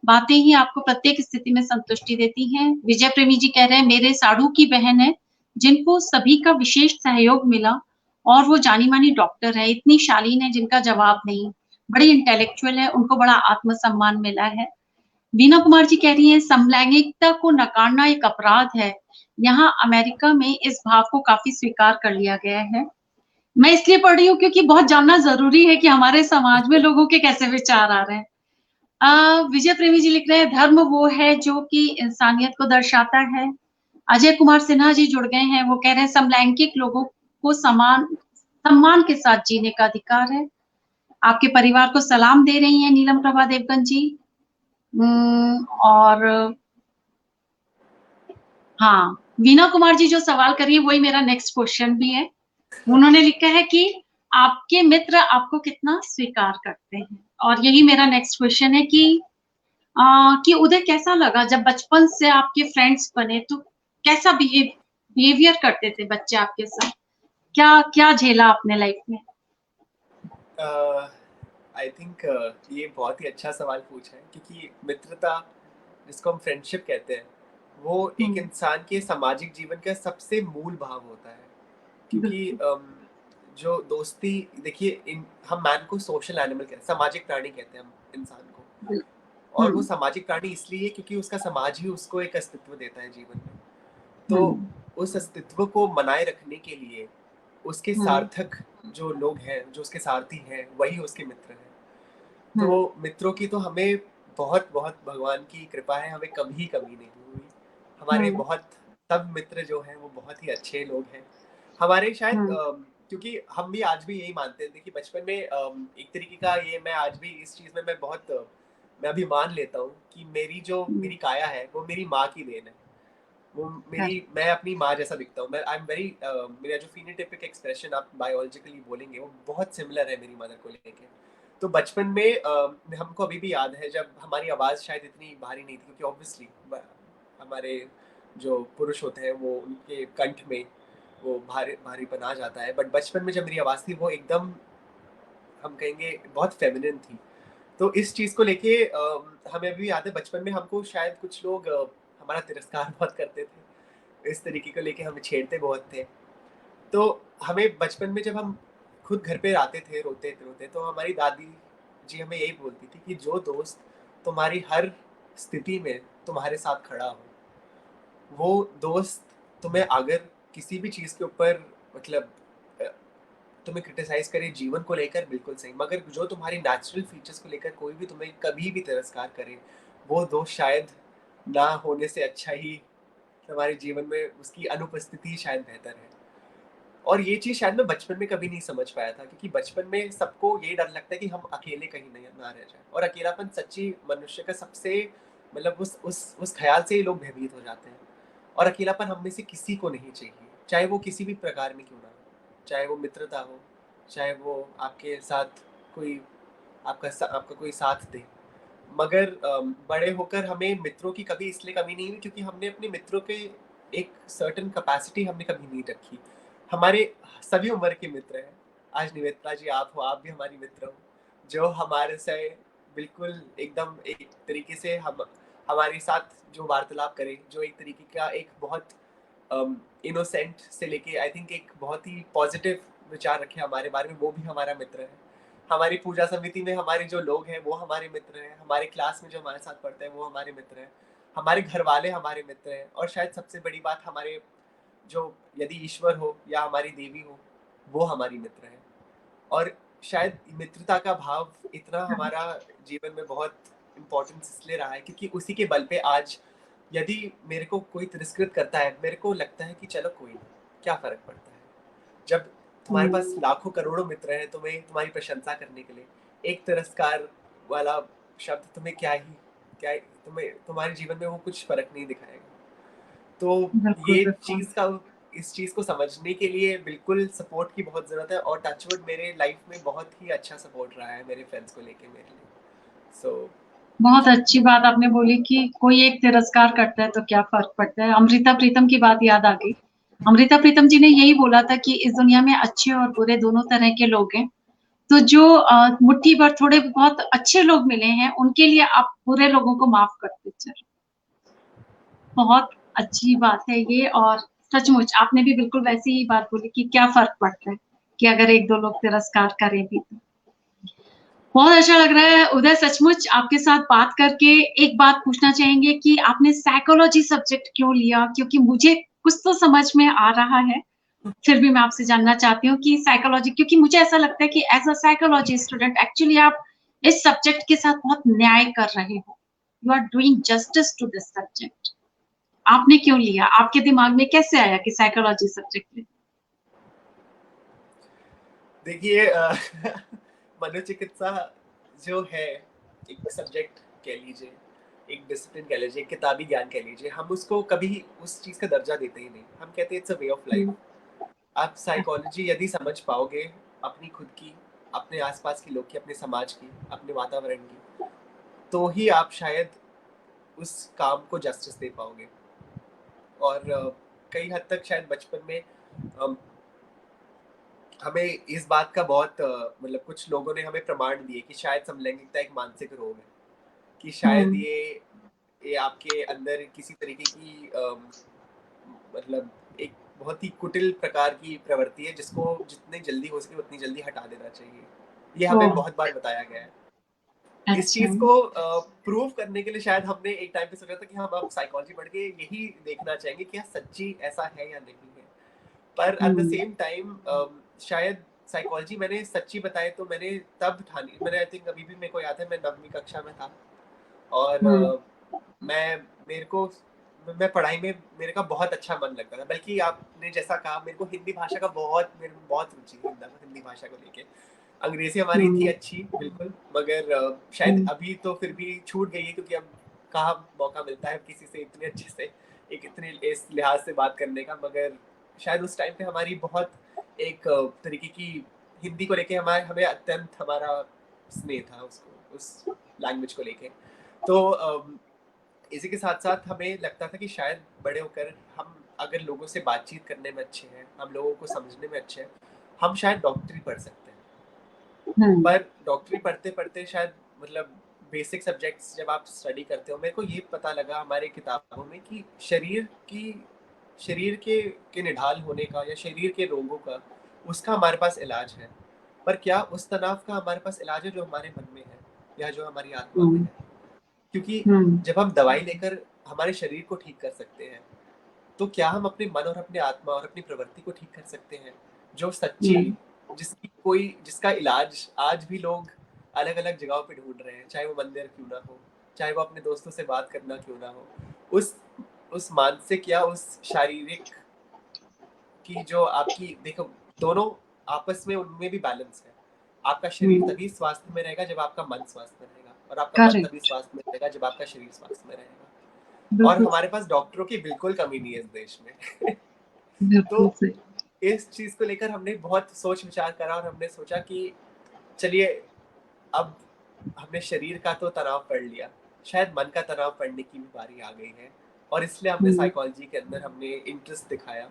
Speaker 1: बातें ही आपको प्रत्येक स्थिति में संतुष्टि देती हैं। विजय प्रेमी जी कह रहे हैं, मेरे साढ़ू की बहन है, जिनको सभी का विशेष सहयोग मिला और वो जानी-मानी डॉक्टर है, इतनी शालीन है जिनका जवाब नहीं। बड़ी इंटेलेक्चुअल है, उनको बड़ा आत्मसम्मान मिला है। वीना कुमार जी कह रही हैं, समलैंगिकता को नकारना एक अपराध है। यहाँ अमेरिका में इस भाव को काफ़ी स्वीकार कर लिया गया है। मैं इसलिए पढ़ रही हूँ क्योंकि बहुत जानना ज़रूरी है कि हमारे समाज में लोगों के कैसे विचार आ रहे हैं। विजय प्रेमी जी लिख रहे हैं, धर्म वो है जो कि इंसानियत को दर्शाता है। अजय कुमार सिन्हा जी जुड़ गए हैं, वो कह रहे हैं समलैंगिक लोगों को सम्मान के साथ जीने का अधिकार है। आपके परिवार को सलाम दे रही हैं नीलम प्रभा देवगन जी। और हाँ, वीना कुमार जी जो सवाल कर रही है वही मेरा नेक्स्ट क्वेश्चन भी है। उन्होंने लिखा है कि आपके मित्र आपको कितना स्वीकार करते हैं? और यही मेरा नेक्स्ट क्वेश्चन है कि उदय कैसा लगा जब बचपन से आपके फ्रेंड्स बने तो कैसा बिहेवियर करते थे बच्चे आपके साथ? क्या क्या झेला आपने लाइफ में?
Speaker 2: आई थिंक ये बहुत ही अच्छा सवाल पूछा है, क्योंकि मित्रता, जिसको हम फ्रेंडशिप कहते हैं, वो एक
Speaker 1: हुँ,
Speaker 2: इंसान के सामाजिक जीवन का सबसे मूल भाव होता है। क्योंकि
Speaker 1: बिल्कुल।
Speaker 2: जो दोस्ती, देखिए, हम मैन को सोशल एनिमल कहते हैं, सामाजिक प्राणी कहते हैं हम इंसान को।
Speaker 1: बिल
Speaker 2: और
Speaker 1: हुँ,
Speaker 2: वो सामाजिक प्राणी इसलिए क्योंकि उसका समाज ही उसको एक अस्तित्व देता है जीवन में। तो
Speaker 1: हुँ,
Speaker 2: उस अस्तित्व को बनाए रखने के लिए उसके
Speaker 1: हुँ,
Speaker 2: सार्थक जो लोग हैं, जो उसके सारथी हैं, वही उसके मित्र हैं।
Speaker 1: हुँ,
Speaker 2: तो मित्रों की तो हमें बहुत-बहुत भगवान की कृपा है, हमें कभी कमी नहीं हुई। हमारे
Speaker 1: हुँ,
Speaker 2: बहुत सब मित्र जो हैं वो बहुत ही अच्छे लोग हैं। हमारे शायद
Speaker 1: हुँ,
Speaker 2: क्योंकि हम भी आज भी यही मानते हैं, देखिए बचपन में एक तरीके का ये, मैं आज भी इस चीज़ में मैं अभिमान लेता हूँ कि
Speaker 1: हुँ,
Speaker 2: मेरी काया है वो मेरी माँ की देन है। वो मेरी
Speaker 1: करेक्ट,
Speaker 2: मैं अपनी माँ जैसा दिखता हूँ। मैं आई एम वेरी मेरा जो phenotypic एक्सप्रेशन आप बायोलॉजिकली बोलेंगे वो बहुत सिमिलर है मेरी मदर को लेके। तो बचपन में हमको अभी भी याद है जब हमारी आवाज़ शायद इतनी भारी नहीं थी, क्योंकि ऑब्वियसली हमारे जो पुरुष होते हैं वो उनके कंठ में वो भारीपन आ जाता है। बट बचपन में जब मेरी आवाज़ थी वो एकदम, हम कहेंगे, बहुत फेमिनिन थी। तो इस चीज़ को लेके हमें अभी याद है बचपन में हमको शायद कुछ लोग हमारा तिरस्कार बहुत करते थे। इस तरीके को लेके हमें छेड़ते बहुत थे। तो हमें बचपन में जब हम खुद घर पे आते थे रोते-रोते, तो हमारी दादी जी हमें यही बोलती थी कि जो दोस्त तुम्हारी हर स्थिति में तुम्हारे साथ खड़ा हो, वो दोस्त तुम्हें अगर किसी भी चीज़ के ऊपर, मतलब अ, तुम्हें क्रिटिसाइज़ करे जीवन को लेकर, बिल्कुल सही, मगर जो तुम्हारी नेचुरल फीचर्स को लेकर कोई भी तुम्हें कभी भी तिरस्कार करे, वो दोस्त शायद ना होने से अच्छा ही तुम्हारे जीवन में उसकी अनुपस्थिति ही शायद बेहतर है। और ये चीज़ शायद मैं बचपन में कभी नहीं समझ पाया था, क्योंकि बचपन में सबको ये डर लगता है कि हम अकेले कहीं नहीं ना रह जाएँ, और अकेलापन सच्ची मनुष्य का सबसे, मतलब उस ख़्याल से ही लोग भयभीत हो जाते हैं। और अकेलापन हम में से किसी को नहीं चाहिए, चाहे वो किसी भी प्रकार में क्यों ना हो। चाहे वो मित्रता हो, चाहे वो आपके साथ कोई आपका कोई साथ दे। मगर बड़े होकर हमें मित्रों की कभी इसलिए कमी नहीं हुई क्योंकि हमने अपने मित्रों के एक सर्टेन कैपेसिटी हमने कभी नहीं रखी। हमारे सभी उम्र के मित्र हैं। आज निवेदिता जी आप हो, आप भी हमारी मित्र हो, जो हमारे से बिल्कुल एकदम एक तरीके से हम हमारे साथ जो वार्तालाप करें, जो एक तरीके का एक बहुत इनोसेंट से लेके आई थिंक एक बहुत ही पॉजिटिव विचार रखे हमारे बारे में, वो भी हमारा मित्र है। हमारी पूजा समिति में हमारे जो लोग हैं वो हमारे मित्र हैं, हमारे क्लास में जो हमारे साथ पढ़ते हैं वो हमारे मित्र हैं, हमारे घर वाले हमारे मित्र हैं, और शायद सबसे बड़ी बात, हमारे जो, यदि ईश्वर हो या हमारी देवी हो, वो हमारी मित्र है। और शायद मित्रता का भाव इतना हमारा जीवन में बहुत इम्पोर्टेंस इसलिए रहा है क्योंकि उसी के बल पे आज यदि मेरे को कोई तिरस्कृत करता है, मेरे को लगता है कि चलो कोई नहीं, क्या फ़र्क पड़ता है। जब तुम्हारे पास लाखों करोड़ों मित्र हैं तुम्हें तुम्हारी प्रशंसा करने के लिए, एक तिरस्कार वाला शब्द तुम्हें क्या ही तुम्हें तुम्हारे जीवन में वो कुछ फ़र्क नहीं दिखाएगा। तो
Speaker 1: बिल्कुल,
Speaker 2: ये
Speaker 1: बिल्कुल।
Speaker 2: चीज़ का इस चीज़ को समझने के लिए बिल्कुल सपोर्ट की बहुत ज़रूरत है, और टचवुड मेरे लाइफ में बहुत ही अच्छा सपोर्ट रहा है मेरे फ्रेंड्स को लेके मेरे लिए। सो
Speaker 1: बहुत
Speaker 2: जी।
Speaker 1: अच्छी बात आपने बोली कि कोई एक तिरस्कार करता है तो क्या फ़र्क पड़ता है। अमृता प्रीतम की बात याद आ गई। अमृता प्रीतम जी ने यही बोला था कि इस दुनिया में अच्छे और बुरे दोनों तरह के लोग हैं। तो जो मुट्ठी भर थोड़े बहुत अच्छे लोग मिले हैं, उनके लिए आप बुरे लोगों को माफ़ करते चलें। बहुत अच्छी बात है ये और सचमुच आपने भी बिल्कुल वैसी ही बात बोली कि क्या फ़र्क पड़ता है, कि अगर 1-2 लोग तिरस्कार करें भी तो। बहुत अच्छा लग रहा है उदय सचमुच आपके साथ बात करके। एक बात पूछना चाहेंगे कि आपने साइकोलॉजी सब्जेक्ट क्यों लिया? क्योंकि मुझे कुछ तो समझ में आ रहा है, फिर भी मैं आपसे जानना चाहती हूँ कि साइकोलॉजी, क्योंकि मुझे ऐसा लगता है कि as a psychology student actually आप इस सब्जेक्ट के साथ बहुत न्याय कर रहे हो। You are doing justice to this subject. आपने क्यों लिया? आपके दिमाग में कैसे आया कि साइकोलॉजी सब्जेक्ट लें?
Speaker 2: देखिए मनोचिकित्सा जो है, एक सब्जेक्ट कह लीजिए, एक डिसिप्लिन कह लीजिए, एक किताबी ज्ञान कह लीजिए, हम उसको कभी उस चीज़ का दर्जा देते ही नहीं। हम कहते हैं it's a way of life.
Speaker 1: हुँ,
Speaker 2: आप साइकोलॉजी यदि समझ पाओगे अपनी खुद की, अपने आस-पास के लोग की, अपने समाज की, अपने वातावरण की, तो ही आप शायद उस काम को जस्टिस दे पाओगे। और कई हद तक शायद बचपन में अम, हमें इस बात का बहुत मतलब कुछ लोगों ने हमें प्रमाण दिए कि शायद समलैंगिकता एक मानसिक रोग है, कि शायद
Speaker 1: हुँ,
Speaker 2: ये आपके अंदर किसी तरीके की मतलब एक बहुत ही कुटिल प्रकार की प्रवृत्ति है जिसको जितनी जल्दी हो सके उतनी जल्दी हटा देना चाहिए। ये हमें
Speaker 1: ओह!
Speaker 2: बहुत बार बताया गया है। इस
Speaker 1: अच्छा।
Speaker 2: चीज़ को प्रूव करने के लिए शायद हमने एक टाइम पे सोचा था कि हम अब साइकोलॉजी पढ़ के यही देखना चाहेंगे कि क्या सच्ची ऐसा है या नहीं है। पर at the
Speaker 1: hmm,
Speaker 2: same time शायद साइकोलॉजी मैंने सच्ची बताए तो मैंने तब ठानी, मैंने आई थिंक अभी भी मेरे को याद है मैं 9वीं कक्षा में था, और
Speaker 1: हुँ,
Speaker 2: मैं मेरे को मैं पढ़ाई में मेरे का बहुत अच्छा मन लगता था। बल्कि आपने जैसा कहा, मेरे को हिंदी भाषा का मेरे को बहुत रुचि थी हिंदी भाषा को लेके। अंग्रेज़ी हमारी थी
Speaker 1: हुँ,
Speaker 2: अच्छी बिल्कुल, मगर शायद
Speaker 1: हुँ,
Speaker 2: अभी तो फिर भी छूट गई है क्योंकि अब कहाँ मौका मिलता है किसी से इतने अच्छे से एक इतने इस लिहाज से बात करने का। मगर शायद उस टाइम पे हमारी बहुत एक तरीके की हिंदी को लेके हमें अत्यंत हमारा स्नेह था उसको, उस लैंग्वेज को लेके। तो इसी के साथ-साथ हमें लगता था कि शायद बड़े होकर हम अगर लोगों से बातचीत करने में अच्छे हैं, हम लोगों को समझने में अच्छे हैं, हम शायद डॉक्टरी पढ़ सकते हैं।
Speaker 1: हुँ,
Speaker 2: पर डॉक्टरी पढ़ते-पढ़ते शायद मतलब बेसिक सब्जेक्ट्स जब आप स्टडी करते हो, मेरे को ये पता लगा हमारी किताबों में कि शरीर के निढाल होने का या शरीर के रोगों का, उसका हमारे पास इलाज है। पर क्या उस तनाव का हमारे पास इलाज है जो हमारे मन में है या जो हमारी आत्मा में
Speaker 1: हुँ,
Speaker 2: है? क्योंकि
Speaker 1: हुँ,
Speaker 2: जब हम दवाई लेकर हमारे शरीर को ठीक कर सकते हैं, तो क्या हम अपने मन और अपने आत्मा और अपनी प्रवृत्ति को ठीक कर सकते हैं? जो सच्ची
Speaker 1: हुँ,
Speaker 2: जिसका इलाज आज भी लोग अलग-अलग जगहों पे ढूँढ रहे हैं, चाहे वो मंदिर क्यों ना हो, चाहे वो अपने दोस्तों से बात करना क्यों ना हो। उस उस मानसिक या उस शारीरिक की जो आपकी देखो, दोनों आपस में उनमें भी बैलेंस है। आपका शरीर
Speaker 1: हुँ,
Speaker 2: तभी स्वास्थ्य में रहेगा जब आपका मन स्वास्थ्य में रहेगा, और आपका मन तभी
Speaker 1: करेक्ट,
Speaker 2: स्वास्थ्य में रहेगा जब आपका शरीर स्वास्थ्य में रहेगा। और
Speaker 1: बिल्कुल
Speaker 2: हमारे
Speaker 1: सही,
Speaker 2: पास डॉक्टरों की बिल्कुल कमी नहीं है इस देश में।
Speaker 1: बिल्कुल
Speaker 2: तो
Speaker 1: सही।
Speaker 2: इस चीज़ को लेकर हमने बहुत सोच विचार करा और हमने सोचा कि चलिए, अब हमने शरीर का तो तनाव पढ़ लिया, शायद मन का तनाव पढ़ने की भी बारी आ गई है। और इसलिए हमने
Speaker 1: हुँ,
Speaker 2: साइकोलॉजी के अंदर हमने इंटरेस्ट दिखाया।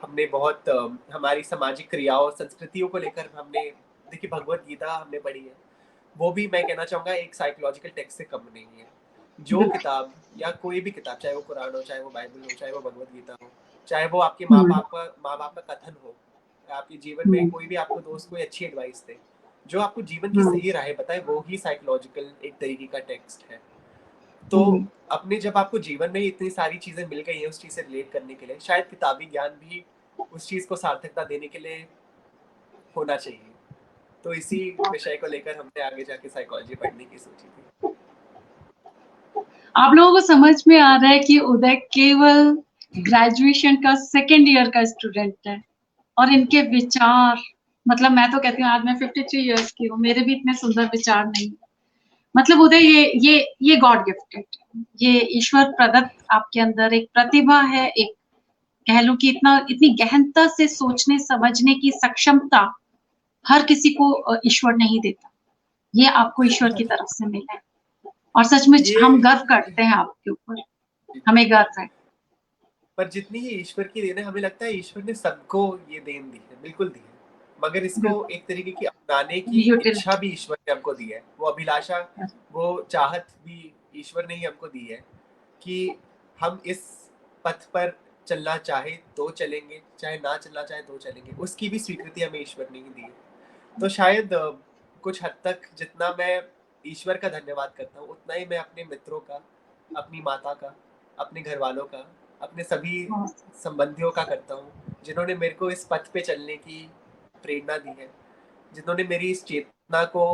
Speaker 2: हमने बहुत हमारी सामाजिक क्रियाओं और संस्कृतियों को लेकर हमने, देखिए, भगवत गीता हमने पढ़ी है। वो भी मैं कहना चाहूँगा एक साइकोलॉजिकल टेक्स्ट से कम नहीं है। जो
Speaker 1: बिल्कुल,
Speaker 2: किताब या कोई भी किताब, चाहे वो कुरान हो, चाहे वो बाइबल हो, चाहे वो भगवत गीता हो, चाहे वो आपके
Speaker 1: हुँ,
Speaker 2: माँ बाप का कथन हो, या आपके जीवन में
Speaker 1: हुँ,
Speaker 2: कोई भी आपको दोस्त कोई अच्छी एडवाइस दे, जो आपको जीवन की
Speaker 1: हुँ,
Speaker 2: सही राहें बताए, वो ही साइकोलॉजिकल एक तरीके का टेक्स्ट है। तो
Speaker 1: हुँ।
Speaker 2: अपने जब आपको जीवन में इतनी सारी चीज़ें मिल गई हैं उस चीज़ से रिलेट करने के लिए, शायद किताबी ज्ञान भी उस चीज़ को सार्थकता देने के लिए होना चाहिए। तो इसी विषय को लेकर हमने आगे जाके साइकोलॉजी पढ़ने की सोची थी।
Speaker 1: आप लोगों को समझ में आ रहा है कि उदय केवल ग्रेजुएशन का सेकंड ईयर का स्टूडेंट है और इनके विचार मतलब मैं तो कहती हूँ आज मैं 53 इयर्स की हूँ, मेरे भी इतने सुंदर विचार नहीं। मतलब उदय ये गॉड गिफ्टेड है। ये ईश्वर प्रदत्त आपके अंदर एक प्रतिभा है, एक कह लो कि इतनी गहनता से सोचने समझने की सक्षमता हर किसी को ईश्वर नहीं देता। ये आपको ईश्वर की तरफ से मिला है और सचमुच
Speaker 2: ये
Speaker 1: हम गर्व करते हैं आपके ऊपर। हमें गर्व है।
Speaker 2: पर जितनी ये ईश्वर की देन है, हमें लगता है ईश्वर ने सबको ये देन दी है, बिल्कुल दी है। मगर इसको
Speaker 1: बिल्कुल,
Speaker 2: एक तरीके की अपनाने की इच्छा
Speaker 1: यूटिलिटी
Speaker 2: भी ईश्वर ने हमको दी है। वो अभिलाषा, वो चाहत भी ईश्वर ने ही हमको दी है कि हम इस पथ पर चलना चाहे तो चलेंगे, चाहे ना चलना चाहे तो चलेंगे। उसकी भी स्वीकृति हमें ईश्वर ने ही दी है। तो शायद कुछ हद तक जितना मैं ईश्वर का धन्यवाद करता हूँ, उतना ही मैं अपने मित्रों का, अपनी माता का, अपने घरवालों का, अपने सभी संबंधियों का करता हूँ, जिन्होंने मेरे को इस पथ पे चलने की प्रेरणा दी है, जिन्होंने मेरी इस चेतना को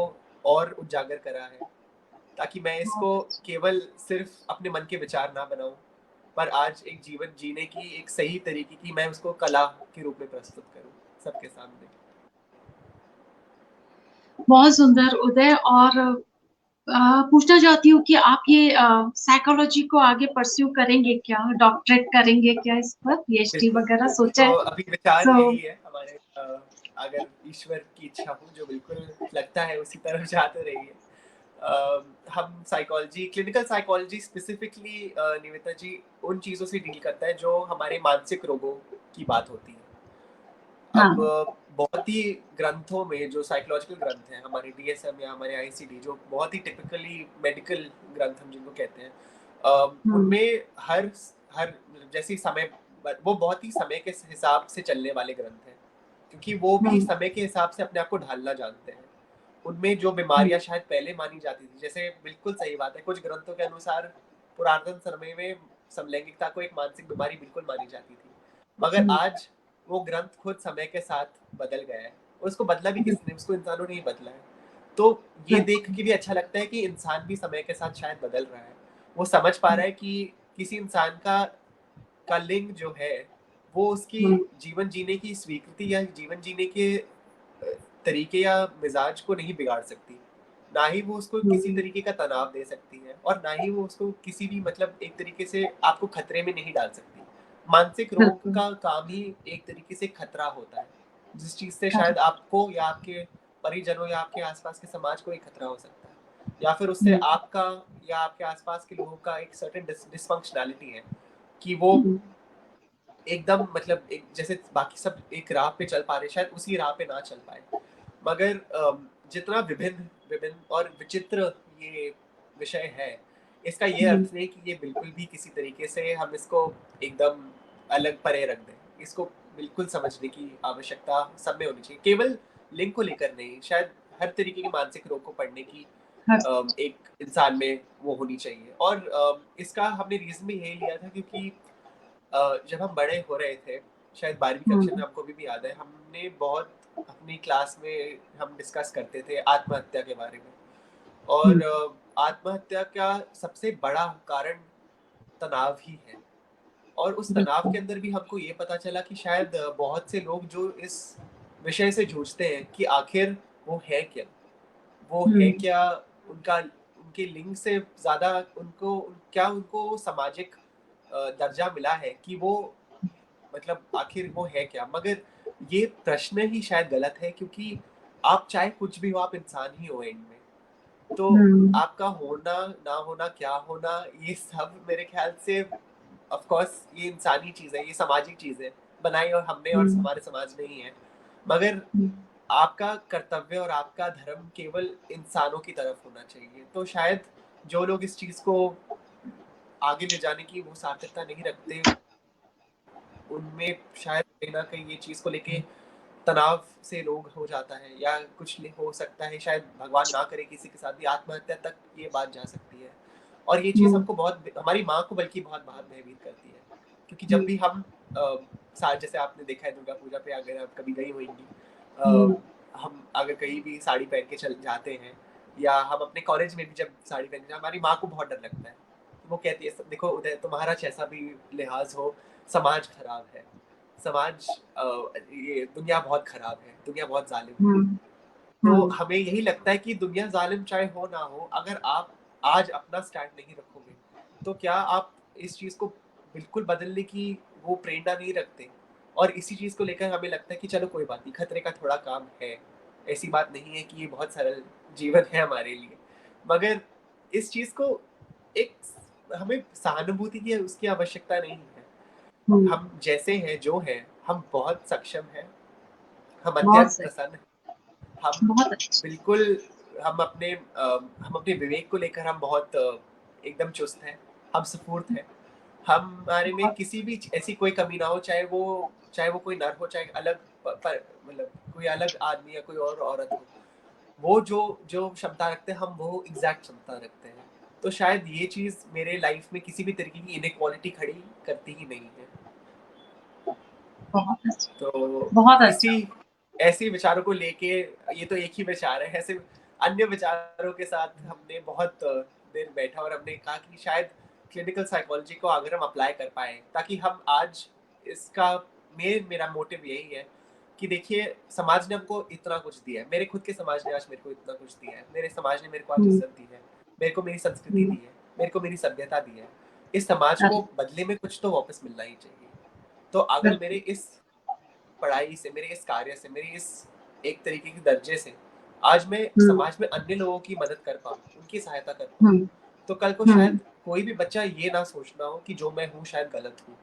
Speaker 2: और उजागर करा है, ताकि मैं इसको केवल सिर्फ अपने मन के विचार ना बनाऊं, पर आज एक जीवन जीने की एक सही तरीके की मैं उसको कला के रूप में प्रस्तुत करूं सबके सामने।
Speaker 1: बहुत सुंदर उदय और पूछना चाहती हूँ कि आप ये साइकोलॉजी को आगे परस्यू करेंगे क्या? डॉक्टरेट करेंगे क्या इस पर? पीएचडी
Speaker 2: बिल्कुल,
Speaker 1: वगैरह
Speaker 2: बिल्कुल।
Speaker 1: सोचा
Speaker 2: तो
Speaker 1: है?
Speaker 2: अभी विचार
Speaker 1: सो
Speaker 2: यही है हमारे, अगर ईश्वर की इच्छा हो, जो बिल्कुल लगता है उसी तरफ जाते रहिए। हम psychology, clinical psychology specifically, Nivedita ji, उन चीज़ों से डील करता है जो हमारे मानसिक रोगों की बात होती है। अब
Speaker 1: हाँ,
Speaker 2: बहुत ही ग्रंथों में जो साइकोलॉजिकल ग्रंथ हैं, हमारे डीएसएम या हमारे आईसीडी, जो बहुत ही टिपिकली मेडिकल ग्रंथ हम जिनको कहते हैं,
Speaker 1: हुँ,
Speaker 2: उनमें हर हर जैसी समय, वो बहुत ही समय के हिसाब से चलने वाले ग्रंथ हैं, क्योंकि वो भी
Speaker 1: हुँ,
Speaker 2: समय के हिसाब से अपने आप को ढालना जानते हैं। उनमें जो
Speaker 1: हुँ,
Speaker 2: बीमारियां शायद पहले मानी जाती थी, जैसे बिल्कुल सही बात है, कुछ ग्रंथों के अनुसार पुरातन समय में समलैंगिकता को एक मानसिक बीमारी बिल्कुल मानी जाती थी, मगर
Speaker 1: हुँ,
Speaker 2: आज वो ग्रंथ खुद समय के साथ बदल गया है। और उसको बदला भी किसने? उसको इंसानों ने ही बदला है। तो ये देख
Speaker 1: बिल्कुल,
Speaker 2: के भी अच्छा लगता है कि इंसान भी समय के साथ शायद बदल रहा है। वो समझ पा रहा है कि किसी इंसान का लिंग जो है, वो उसकी
Speaker 1: हुँ,
Speaker 2: जीवन जीने की स्वीकृति या जीवन जीने के तरीके या मिजाज को नहीं बिगाड़ सकती। ना ही वो उसको किसी
Speaker 1: हुँ,
Speaker 2: तरीके का तनाव दे सकती है, और ना ही वो उसको किसी भी मतलब एक तरीके से आपको खतरे में नहीं डाल सकती। मानसिक रोग
Speaker 1: बिल्कुल,
Speaker 2: का काम ही एक तरीके से खतरा होता है, जिस चीज़ से शायद
Speaker 1: करेक्ट,
Speaker 2: आपको या आपके परिजनों या आपके आस-पास के समाज को ही खतरा हो सकता है। या फिर उससे आपका या आपके आसपास के लोगों का एक सर्टेन डिसफंक्शनैलिटी है कि वो एकदम मतलब एक जैसे बाकी सब एक राह पे चल पा रहे, शायद उसी राह पे ना चल पाए। मगर जितना विभिन्न विभिन्न और विचित्र ये विषय है, इसका ये अर्थ नहीं कि ये बिल्कुल भी किसी तरीके से हम इसको एकदम अलग परे रख दें। इसको बिल्कुल समझने की आवश्यकता सब में होनी चाहिए, केवल लिंग को लेकर नहीं, शायद हर तरीके की मानसिक रोग को पढ़ने की एक इंसान में वो होनी चाहिए। और इसका हमने रीजन भी यही लिया था क्योंकि जब हम बड़े हो रहे थे, शायद 12वीं कक्षा में, हमको अभी भी याद है, हमने बहुत अपनी क्लास में हम डिस्कस करते थे आत्महत्या के बारे में। और आत्महत्या का सबसे बड़ा कारण तनाव ही है। और उस तनाव के अंदर भी हमको ये पता चला कि शायद बहुत से लोग जो इस विषय से जूझते हैं कि आखिर वो है क्या, वो है क्या, उनका उनके लिंग से ज्यादा उनको क्या उनको सामाजिक दर्जा मिला है कि वो मतलब आखिर वो है क्या। मगर ये प्रश्न ही शायद गलत है, क्योंकि आप चाहे कुछ भी हो, आप इंसान ही हो एंड में। तो आपका होना ना होना, क्या होना, ये सब मेरे ख्याल से ऑफ कोर्स ये इंसानी चीज है, ये सामाजिक चीज है, बनाई और हमने और हमारे समाज ने ही है। मगर आपका कर्तव्य और आपका धर्म केवल इंसानों की तरफ होना चाहिए। तो शायद जो लोग इस चीज को आगे ले जाने की वो सार्थकता नहीं रखते, उनमें शायद कहीं ना कहीं ये चीज को लेके तनाव से रोग हो जाता है, या कुछ हो सकता है, शायद भगवान ना करे किसी के साथ भी आत्महत्या तक ये बात जा सकती है। और ये चीज हमको बहुत, हमारी माँ को बल्कि बहुत भयभीत करती है, क्योंकि जब भी हम जैसे आपने देखा है दुर्गा पूजा पे, अगर आप कभी गई होंगी, हम अगर कहीं भी साड़ी पहन के चल जाते हैं, या हम अपने कॉलेज में भी जब साड़ी पहन के, हमारी माँ को बहुत डर लगता है। वो कहती है देखो उदय, तुम्हारा जैसा भी लिहाज हो, समाज खराब है, समाज ये दुनिया बहुत खराब है, दुनिया बहुत जालिम है। तो हमें यही लगता है कि दुनिया जालिम चाहे हो ना हो, अगर आप आज अपना स्टैंड नहीं रखोगे तो क्या आप इस चीज को बिल्कुल बदलने की वो प्रेरणा नहीं रखते। और इसी चीज को लेकर हमें लगता है कि चलो कोई बात नहीं, खतरे का थोड़ा काम है, ऐसी बात नहीं है कि ये बहुत सरल जीवन है हमारे लिए। मगर इस चीज को एक हमें सहानुभूति की उसकी आवश्यकता नहीं है। हम जैसे हैं, जो हैं, हम बहुत सक्षम हैं, हम अत्यंत प्रसन्न हैं, हम बिल्कुल, हम अपने विवेक को लेकर हम बहुत एकदम चुस्त हैं, हम स्फूर्त हैं, हमारे में किसी भी ऐसी कोई कमी ना हो, चाहे वो कोई नर हो, चाहे अलग मतलब कोई अलग आदमी या कोई और औरत हो, वो जो क्षमता रखते हैं, हम वो एग्जैक्ट क्षमता रखते हैं। तो शायद ये चीज मेरे लाइफ में किसी भी तरीके की इनइक्वालिटी खड़ी करती ही नहीं है। तो इसी ऐसे विचारों को लेके, ये तो एक ही विचार है, ऐसे अन्य विचारों के साथ हमने बहुत देर बैठा और हमने कहा कि शायद क्लिनिकल साइकोलॉजी को अगर हम अप्लाई कर पाए, ताकि हम आज इसका मेरा मोटिव यही है कि देखिए, समाज ने हमको इतना कुछ दिया है, मेरे खुद के समाज ने आज मेरे को इतना कुछ दिया है, मेरे समाज ने मेरे को आज इज्जत दी है, मेरे को मेरी संस्कृति दी है, मेरे को मेरी सभ्यता दी है। इस समाज को बदले में कुछ तो वापस मिलना ही चाहिए। तो अगर मेरे इस पढ़ाई से, मेरे इस कार्य से, मेरी इस एक तरीके की दर्जे से आज मैं समाज में अन्य लोगों की मदद कर पाऊँ, उनकी सहायता कर पाऊँ, तो कल को शायद कोई भी बच्चा ये ना सोचना हो कि जो मैं हूँ शायद गलत हूँ,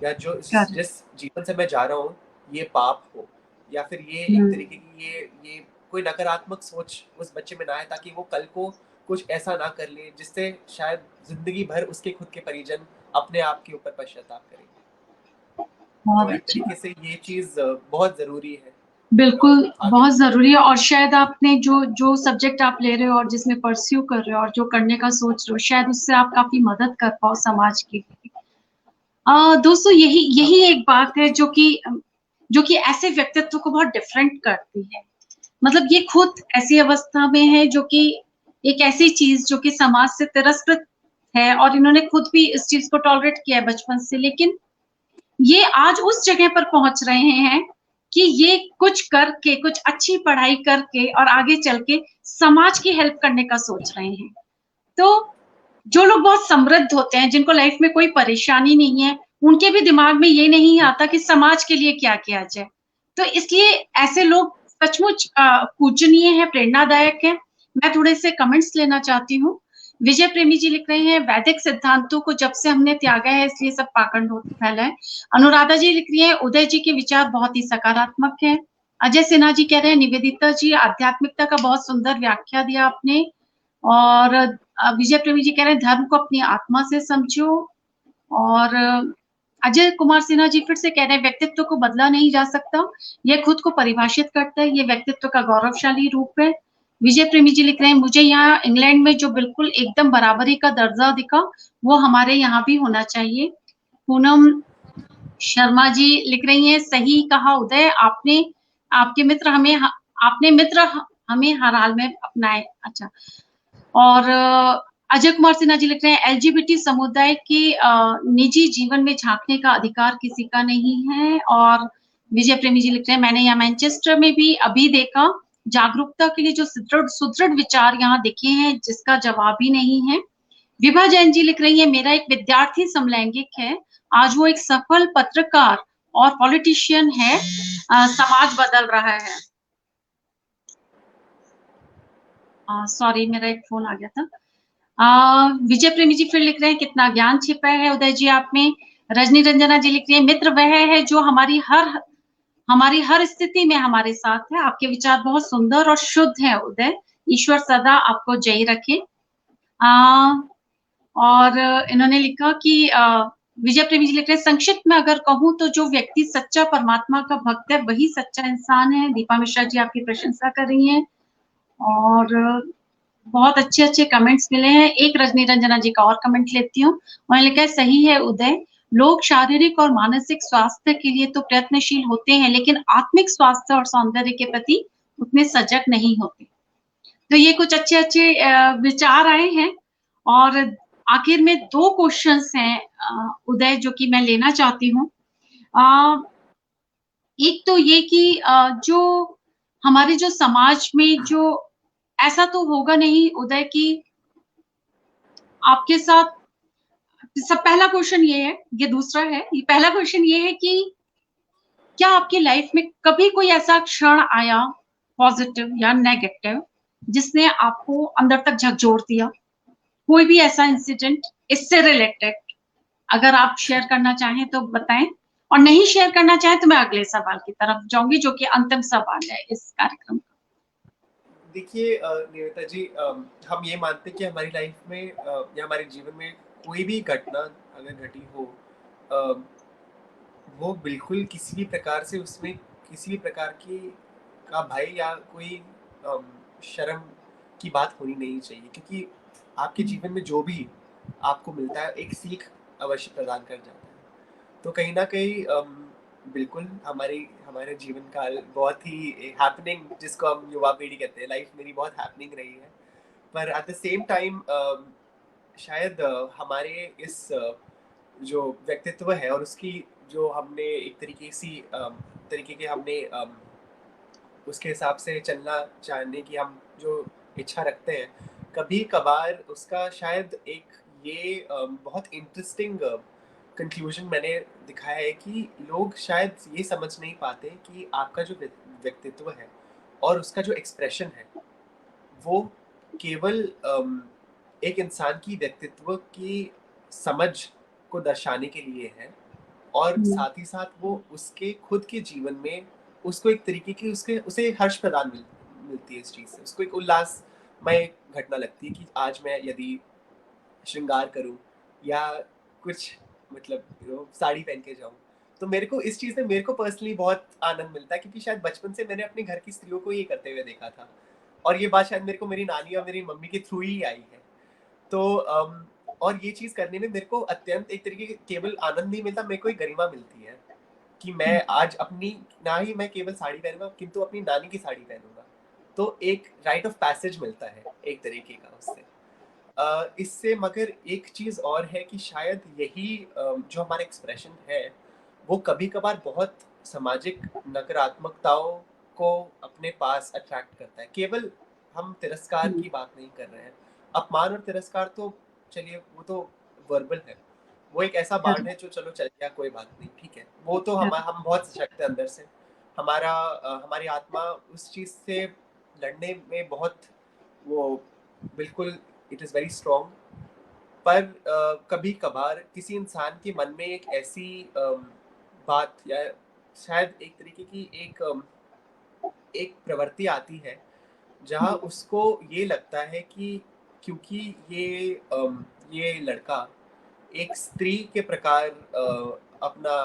Speaker 2: या जो जिस जीवन से मैं जा रहा हूँ ये पाप हो, या फिर ये एक तरीके की ये कोई नकारात्मक सोच उस बच्चे में ना आए, ताकि वो कल को कुछ ऐसा ना कर ले जिससे शायद जिंदगी भर उसके खुद के परिजन अपने आप के ऊपर पश्चाताप करेंगे। तो एक तरीके से ये चीज बहुत जरूरी है।
Speaker 1: बिल्कुल बहुत जरूरी है। और शायद आपने जो सब्जेक्ट आप ले रहे हो और जिसमें परस्यू कर रहे हो और जो करने का सोच रहे हो, शायद उससे आप काफी मदद कर पाओ समाज की। दोस्तों, यही एक बात है जो कि ऐसे व्यक्तित्व को बहुत डिफरेंट करती है। मतलब ये खुद ऐसी अवस्था में है जो कि एक ऐसी चीज जो कि समाज से तिरस्कृत है, और इन्होंने खुद भी इस चीज को टॉलरेट किया है बचपन से, लेकिन ये आज उस जगह पर पहुंच रहे हैं कि ये कुछ करके, कुछ अच्छी पढ़ाई करके और आगे चल के समाज की हेल्प करने का सोच रहे हैं। तो जो लोग बहुत समृद्ध होते हैं, जिनको लाइफ में कोई परेशानी नहीं है, उनके भी दिमाग में ये नहीं आता कि समाज के लिए क्या किया जाए। तो इसलिए ऐसे लोग सचमुच पूजनीय है, प्रेरणादायक है। मैं थोड़े से कमेंट्स लेना चाहती हूँ। विजय प्रेमी जी लिख रहे हैं, वैदिक सिद्धांतों को जब से हमने त्यागा है इसलिए सब पाखंड फैला है। अनुराधा जी लिख रही है, उदय जी के विचार बहुत ही सकारात्मक है। अजय सिन्हा जी कह रहे हैं, निवेदिता जी आध्यात्मिकता का बहुत सुंदर व्याख्या दिया आपने। और विजय प्रेमी जी कह रहे हैं, धर्म को अपनी आत्मा से समझो। और अजय कुमार सिन्हा जी फिर से कह रहे हैं, व्यक्तित्व को बदला नहीं जा सकता, यह खुद को परिभाषित करता है, ये व्यक्तित्व का गौरवशाली रूप है। विजय प्रेमी जी लिख रहे हैं, मुझे यहाँ इंग्लैंड में जो बिल्कुल एकदम बराबरी का दर्जा दिखा, वो हमारे यहाँ भी होना चाहिए। पूनम शर्मा जी लिख रही हैं, सही कहा उदय, आपने आपके मित्र हमें आपने मित्र हमें हर हाल में अपनाए। अच्छा। और अजय कुमार सिन्हा जी लिख रहे हैं, एलजीबीटी समुदाय के निजी जीवन में झांकने का अधिकार किसी का नहीं है। और विजय प्रेमी जी लिख रहे हैं, मैंने यहाँ मैनचेस्टर में भी अभी देखा, जागरूकता के लिए जो सुदृढ़ विचार यहाँ दिखे हैं, जिसका जवाब ही नहीं है। विभा जैन जी लिख रही है, मेरा एक विद्यार्थी समलैंगिक है, आज वो एक सफल पत्रकार और पॉलिटिशियन है, समाज बदल रहा है। सॉरी, मेरा एक फोन आ गया था। विजय प्रेमी जी फिर लिख रहे हैं, कितना ज्ञान छिपा है उदय जी आप में। रजनी रंजना जी लिख रही है, मित्र वह है जो हमारी हर स्थिति में हमारे साथ है। आपके विचार बहुत सुंदर और शुद्ध है उदय, ईश्वर सदा आपको जय रखे। और इन्होंने लिखा कि विजय प्रेमी जी लिख रहे हैं, संक्षिप्त में अगर कहूं तो जो व्यक्ति सच्चा परमात्मा का भक्त है वही सच्चा इंसान है। दीपा मिश्रा जी आपकी प्रशंसा कर रही हैं। और बहुत अच्छे अच्छे कमेंट्स मिले हैं। एक रजनी रंजना जी का और कमेंट लेती हूँ। उन्होंने लिखा है, सही है उदय, लोग शारीरिक और मानसिक स्वास्थ्य के लिए तो प्रयत्नशील होते हैं, लेकिन आत्मिक स्वास्थ्य और सौंदर्य के प्रति उतने सजग नहीं होते। तो ये कुछ अच्छे अच्छे विचार आए हैं। और आखिर में दो क्वेश्चंस हैं उदय, जो कि मैं लेना चाहती हूँ। एक तो ये कि जो हमारे जो समाज में जो ऐसा तो होगा नहीं उदय कि आपके साथ, सब पहला क्वेश्चन ये है, ये दूसरा है, ये पहला क्वेश्चन ये है कि क्या आपकी लाइफ में कभी कोई ऐसा क्षण आया, पॉजिटिव या नेगेटिव, जिसने आपको अंदर तक झकझोर दिया? कोई भी ऐसा इंसिडेंट इससे रिलेटेड अगर आप शेयर करना चाहें तो बताएं, और नहीं शेयर करना चाहें तो मैं अगले सवाल की तरफ जाऊंगी, जो कि अंतिम सवाल है इस कार्यक्रम का।
Speaker 2: देखिए निवेदिता जी, हम ये मानते हैं कि हमारी लाइफ में या हमारे जीवन में कोई भी घटना अगर घटी हो, वो बिल्कुल किसी भी प्रकार से उसमें किसी भी प्रकार की का भय या कोई शर्म की बात होनी नहीं चाहिए, क्योंकि आपके जीवन में जो भी आपको मिलता है एक सीख अवश्य प्रदान कर जाता है। तो कहीं ना कहीं बिल्कुल हमारे जीवन काल बहुत ही हैपनिंग, जिसको हम युवा पीढ़ी कहते हैं, लाइफ मेरी बहुत हैपनिंग रही है। पर एट द सेम टाइम शायद हमारे इस जो व्यक्तित्व है और उसकी जो हमने एक तरीके के हमने उसके हिसाब से चलना चाहने की हम जो इच्छा रखते हैं, कभी कभार उसका शायद एक ये बहुत इंटरेस्टिंग कंक्लूजन मैंने दिखाया है कि लोग शायद ये समझ नहीं पाते कि आपका जो व्यक्तित्व है और उसका जो एक्सप्रेशन है, वो केवल एक इंसान की व्यक्तित्व की समझ को दर्शाने के लिए है, और साथ ही साथ वो उसके खुद के जीवन में उसको एक तरीके की उसे हर्ष प्रदान मिलती है इस चीज़ से। उसको एक उल्लासमय घटना लगती है कि आज मैं यदि श्रृंगार करूं या कुछ मतलब साड़ी पहन के जाऊं, तो मेरे को इस चीज़ में मेरे को पर्सनली बहुत आनंद मिलता है, क्योंकि शायद बचपन से मैंने अपने घर की स्त्रियों को ये करते हुए देखा था, और ये बात शायद मेरे को मेरी नानी और मेरी मम्मी के थ्रू ही आई है। तो और ये चीज़ करने में मेरे को अत्यंत एक तरीके केवल आनंद नहीं मिलता, मेरे को एक गरिमा मिलती है कि मैं आज अपनी, ना ही मैं केवल साड़ी पहनूंगा किंतु अपनी नानी की साड़ी पहनूंगा। तो एक राइट ऑफ पैसेज मिलता है एक तरीके का उससे। इससे मगर एक चीज़ और है कि शायद यही जो हमारा एक्सप्रेशन है, वो कभी कभार बहुत सामाजिक नकारात्मकताओं को अपने पास अट्रैक्ट करता है। केवल हम तिरस्कार की बात नहीं कर रहे हैं, अपमान और तिरस्कार तो चलिए वो तो वर्बल है, वो एक ऐसा बाण है जो चलो चल गया, कोई बात नहीं, ठीक है, वो तो हम बहुत सशक्त है अंदर से। हमारी आत्मा उस चीज़ से लड़ने में बहुत वो बिल्कुल इट इज़ वेरी स्ट्रॉन्ग। पर कभी कभार किसी इंसान के मन में एक ऐसी बात या शायद एक तरीके की एक प्रवृत्ति आती है जहाँ उसको ये लगता है कि क्योंकि ये लड़का एक स्त्री के प्रकार अपना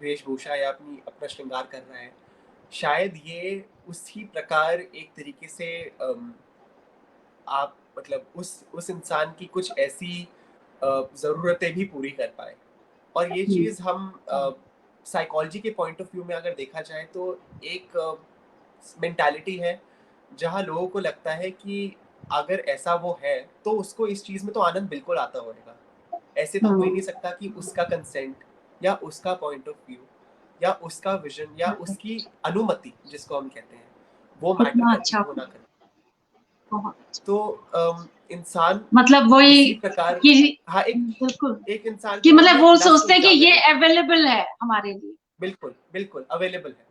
Speaker 2: वेशभूषा या अपना श्रृंगार कर रहा है, शायद ये उसी प्रकार एक तरीके से आप मतलब उस इंसान की कुछ ऐसी ज़रूरतें भी पूरी कर पाए। और ये चीज़ हम साइकोलॉजी के पॉइंट ऑफ व्यू में अगर देखा जाए तो एक मेंटालिटी है जहाँ लोगों को लगता है कि अगर ऐसा वो है तो उसको इस चीज़ में तो आनंद बिल्कुल आता होगा। ऐसे तो हो ही नहीं सकता कि उसका कंसेंट या उसका पॉइंट ऑफ व्यू या उसका विजन या उसकी अनुमति जिसको हम कहते हैं वो मैटर
Speaker 1: कितना
Speaker 2: करती
Speaker 1: अच्छा,
Speaker 2: हो ना करती।
Speaker 1: बहुत अच्छा।
Speaker 2: तो इंसान
Speaker 1: मतलब वही
Speaker 2: इसी प्रकार
Speaker 1: कि
Speaker 2: हाँ
Speaker 1: बिल्कुल,
Speaker 2: एक इंसान
Speaker 1: कि
Speaker 2: के मन
Speaker 1: मतलब
Speaker 2: में एक
Speaker 1: वो
Speaker 2: लस्ट
Speaker 1: सोचते हैं कि
Speaker 2: उजागर
Speaker 1: ये
Speaker 2: होती है।
Speaker 1: अवेलेबल है हमारे लिए।
Speaker 2: बिल्कुल, बिल्कुल अवेलेबल है।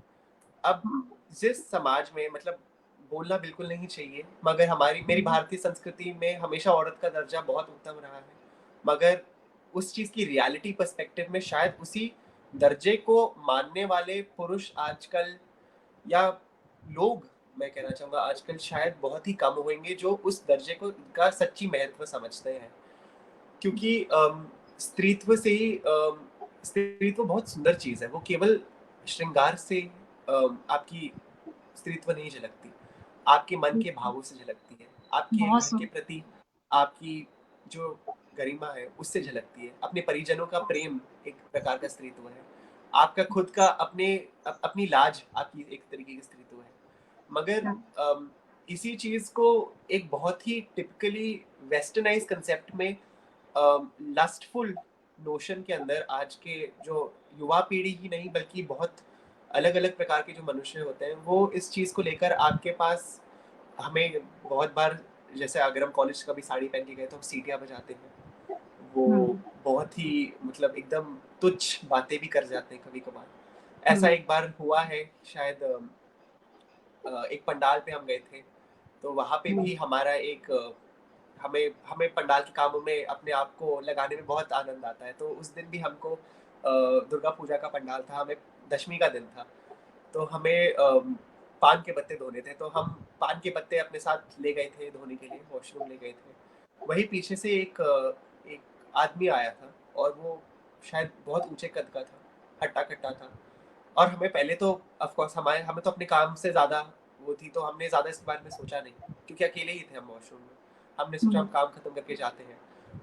Speaker 2: अब
Speaker 1: हाँ,
Speaker 2: जिस समाज में मतलब बोलना बिल्कुल नहीं चाहिए, मगर मेरी भारतीय संस्कृति में हमेशा औरत का दर्जा बहुत उत्तम रहा है। मगर उस चीज़ की रियलिटी पर्सपेक्टिव में शायद उसी दर्जे को मानने वाले पुरुष आजकल या लोग, मैं कहना चाहूँगा आजकल शायद बहुत ही कम होंगे जो उस दर्जे को का सच्ची महत्व समझते हैं। क्योंकि स्त्रीत्व से ही स्त्रीत्व बहुत सुंदर चीज़ है। वो केवल श्रृंगार से आपकी स्त्रीत्व नहीं झलकती, आपके मन के भावों से झलकती है, आपके
Speaker 1: बहुत
Speaker 2: घर के
Speaker 1: सुन
Speaker 2: प्रति आपकी जो गरिमा है उससे झलकती है, अपने परिजनों का प्रेम एक प्रकार का स्त्रीत्व है, आपका खुद का अपनी लाज आपकी एक तरीके की स्त्रीत्व है। मगर इसी चीज़ को एक बहुत ही टिपिकली वेस्टर्नाइज़्ड कांसेप्ट में लस्टफुल नोशन के अंदर आज के जो युवा पीढ़ी ही नहीं बल्कि बहुत अलग-अलग प्रकार के जो मनुष्य होते हैं, वो इस चीज़ को लेकर आपके पास हमें बहुत बार जैसे अगर हम कॉलेज कभी साड़ी पहन के गए तो हम सीटियाँ बजाते हैं। वो बहुत ही मतलब एकदम तुच्छ बातें भी कर जाते हैं कभी-कभार। ऐसा एक बार हुआ है शायद एक पंडाल पे हम गए थे, तो वहाँ पे भी हमारा एक हमें हमें पंडाल के कामों में अपने आप को लगाने में बहुत आनंद आता है। तो उस दिन भी हमको दुर्गा पूजा का पंडाल था, हमें दशमी का दिन था। तो हमें पान के पत्ते धोने थे, तो हम पान के पत्ते अपने साथ ले गए थे धोने के लिए, वॉशरूम ले गए थे। वहीं पीछे से एक आदमी आया था और वो शायद बहुत ऊँचे कद का था, हट्टा-कट्टा था और हमें पहले तो ऑफ़ कोर्स हमें तो अपने काम से ज़्यादा वो थी, तो हमने ज़्यादा इसके बारे में सोचा नहीं, क्योंकि अकेले ही थे हम वॉशरूम में। हमने सोचा हम काम खत्म करके जाते हैं।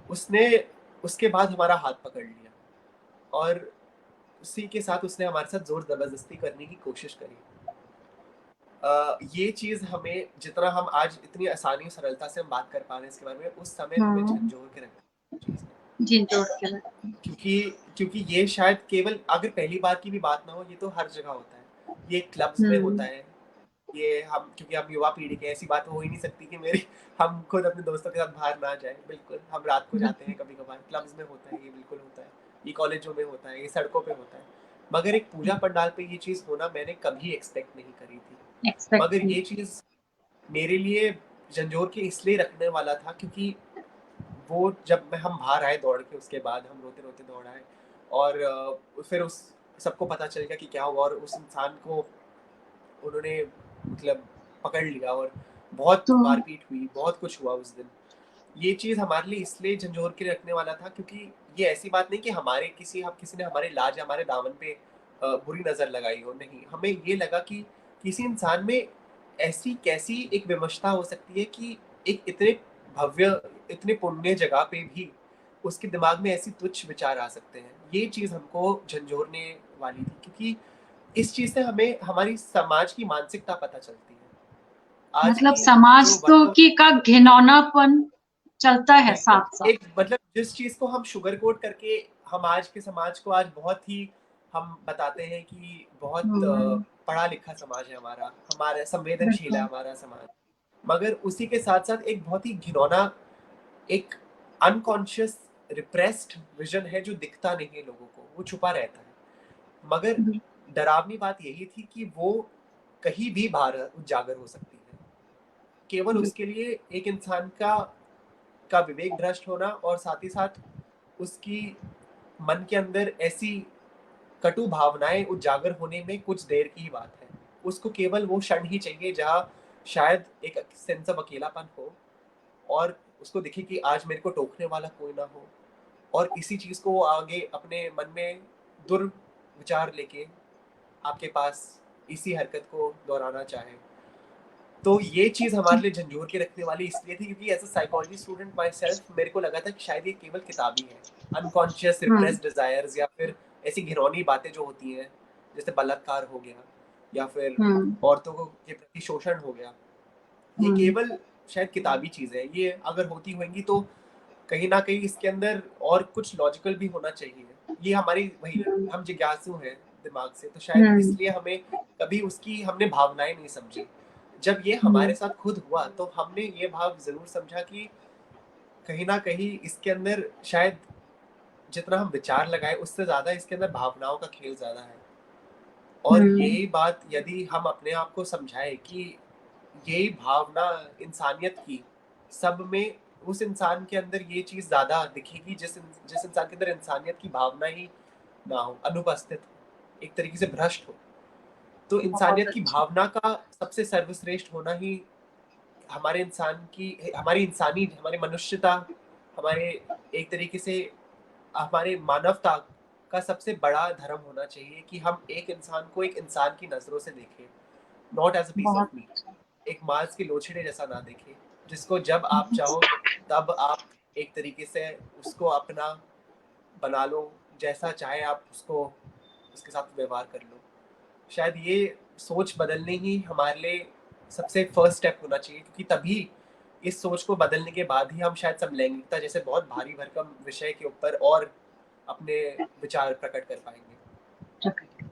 Speaker 2: उसने उसके बाद हमारा हाथ पकड़ लिया और उसी के साथ उसने हमारे साथ ज़ोर ज़बरदस्ती करने की कोशिश करी। ये चीज़ हमें जितना हम आज इतनी आसानी और सरलता से हम बात कर पा रहे हैं इसके बारे में, उस समय हमें झंझोर के रख चीज़ ने।
Speaker 1: जी जोड़ के
Speaker 2: क्योंकि क्योंकि ये शायद केवल अगर पहली बार की भी बात ना हो, ये तो हर जगह होता है। ये क्लब्स में होता है। ये हम क्योंकि हम युवा पीढ़ी के, ऐसी बात हो ही नहीं सकती कि मेरी हम खुद अपने दोस्तों के साथ बाहर ना जाएँ। बिल्कुल, हम रात को जाते हैं कभी-कभार, क्लब्स में होता है, ये बिल्कुल होता है। ये कॉलेजों में होता है, ये सड़कों पे होता है। मगर एक पूजा पंडाल पे ये चीज़ होना मैंने कभी एक्सपेक्ट नहीं करी थी।
Speaker 1: एक्सपेक्ट
Speaker 2: मगर
Speaker 1: की।
Speaker 2: ये चीज़ मेरे लिए झंझोर के इसलिए रखने वाला था क्योंकि वो जब हम बाहर आए दौड़ के, उसके बाद हम रोते-रोते दौड़ आए और फिर उस सबको पता चल गया कि क्या हुआ और उस इंसान को उन्होंने मतलब पकड़ लिया और बहुत
Speaker 1: तो
Speaker 2: मारपीट हुई, बहुत कुछ हुआ उस दिन। ये चीज़ हमारे लिए इसलिए झंझोर के रखने वाला था क्योंकि ये ऐसी बात नहीं कि किसी ने हमारे लाज या हमारे दामन पे बुरी नज़र लगाई हो, नहीं। हमें ये लगा कि किसी इंसान में ऐसी कैसी एक विवशता हो सकती है कि एक इतने भव्य, इतने पुण्य जगह पे भी उसके दिमाग में ऐसी तुच्छ विचार आ सकते हैं। ये चीज़ हमको झंझोरने वाली थी क्योंकि इस चीज़ से हमें हमारी समाज की मानसिकता पता चलती है। आज
Speaker 1: मतलब
Speaker 2: की
Speaker 1: समाज
Speaker 2: जो
Speaker 1: तो
Speaker 2: वर्तमान
Speaker 1: की का घिनौनापन चलता है
Speaker 2: बिल्कुल,
Speaker 1: साथ-साथ।
Speaker 2: एक मतलब जिस चीज़ को हम शुगर कोट करके हम आज के समाज को आज बहुत ही हम बताते हैं कि बहुत पढ़ा-लिखा समाज है हमारा संवेदनशील है
Speaker 1: बिल्कुल।
Speaker 2: हमारा समाज। मगर उसी के साथ-साथ एक बहुत ही घिनौना, एक अनकॉन्शियस रिप्रेस्ड विज़न है जो दिखता नहीं है लोगों को, वो छुपा रहता है। मगर
Speaker 1: बिल
Speaker 2: डरावनी बात यही थी कि वो कहीं भी बाहर उजागर हो सकती है। केवल उसके लिए एक इंसान का विवेक भ्रष्ट होना और साथ ही साथ उसकी मन के अंदर ऐसी कटु भावनाएं उजागर होने में कुछ देर की ही बात है। उसको केवल वो क्षण ही चाहिए जहाँ शायद एक सेंस ऑफ अकेलापन हो और उसको दिखे कि आज मेरे को टोकने वाला कोई ना हो, और इसी चीज को वो आगे अपने मन में दुर्विचार लेके आपके पास इसी हरकत को दोहराना चाहे। तो ये चीज हमारे लिए झंझोर के रखने वाली इसलिए थी क्योंकि as a psychology student myself मेरे को लगा था कि शायद ये केवल किताबी है, अनकॉन्शियस रिप्रेस्ड डिजायर्स या फिर ऐसी घिनौनी बातें जो होती हैं जैसे बलात्कार हो गया या फिर औरतों को के प्रति शोषण हो गया, ये केवल शायद किताबी चीज है। ये अगर होती होंगी तो कहीं ना कहीं इसके अंदर और कुछ लॉजिकल भी होना चाहिए। ये हमारी वही, हम जिज्ञासु हैं दिमाग से, तो शायद इसलिए हमें कभी उसकी हमने भावनाएं नहीं समझी। जब ये हमारे साथ खुद हुआ तो हमने ये भाव जरूर समझा कि कहीं ना कहीं इसके अंदर शायद जितना हम विचार लगाए उससे ज्यादा इसके अंदर भावनाओं का खेल ज्यादा है। और यही बात यदि हम अपने आप को समझाए कि यही भावना इंसानियत की सब में, उस इंसान के अंदर ये चीज ज्यादा दिखेगी जिस इंसान के अंदर इंसानियत की भावना ही ना हो, अनुपस्थित हो, एक तरीके से भ्रष्ट हो। तो इंसानियत की भावना का सबसे सर्वश्रेष्ठ होना ही हमारे इंसान की, हमारी मनुष्यता, हमारे एक तरीके से हमारे मानवता का सबसे बड़ा धर्म होना चाहिए कि हम एक इंसान को एक इंसान की नजरों से देखें, not as a piece of meat, एक मांस के लोचड़े जैसा ना देखें जिसको जब आप चाहो तब आप एक तरीके से उसको अपना बना लो, जैसा चाहे आप उसको उसके साथ व्यवहार कर लो। शायद ये सोच बदलने ही हमारे लिए सबसे फर्स्ट स्टेप होना चाहिए, क्योंकि तभी इस सोच को बदलने के बाद ही हम शायद समलैंगिकता जैसे बहुत भारी भरकम विषय के ऊपर और अपने विचार प्रकट कर पाएंगे।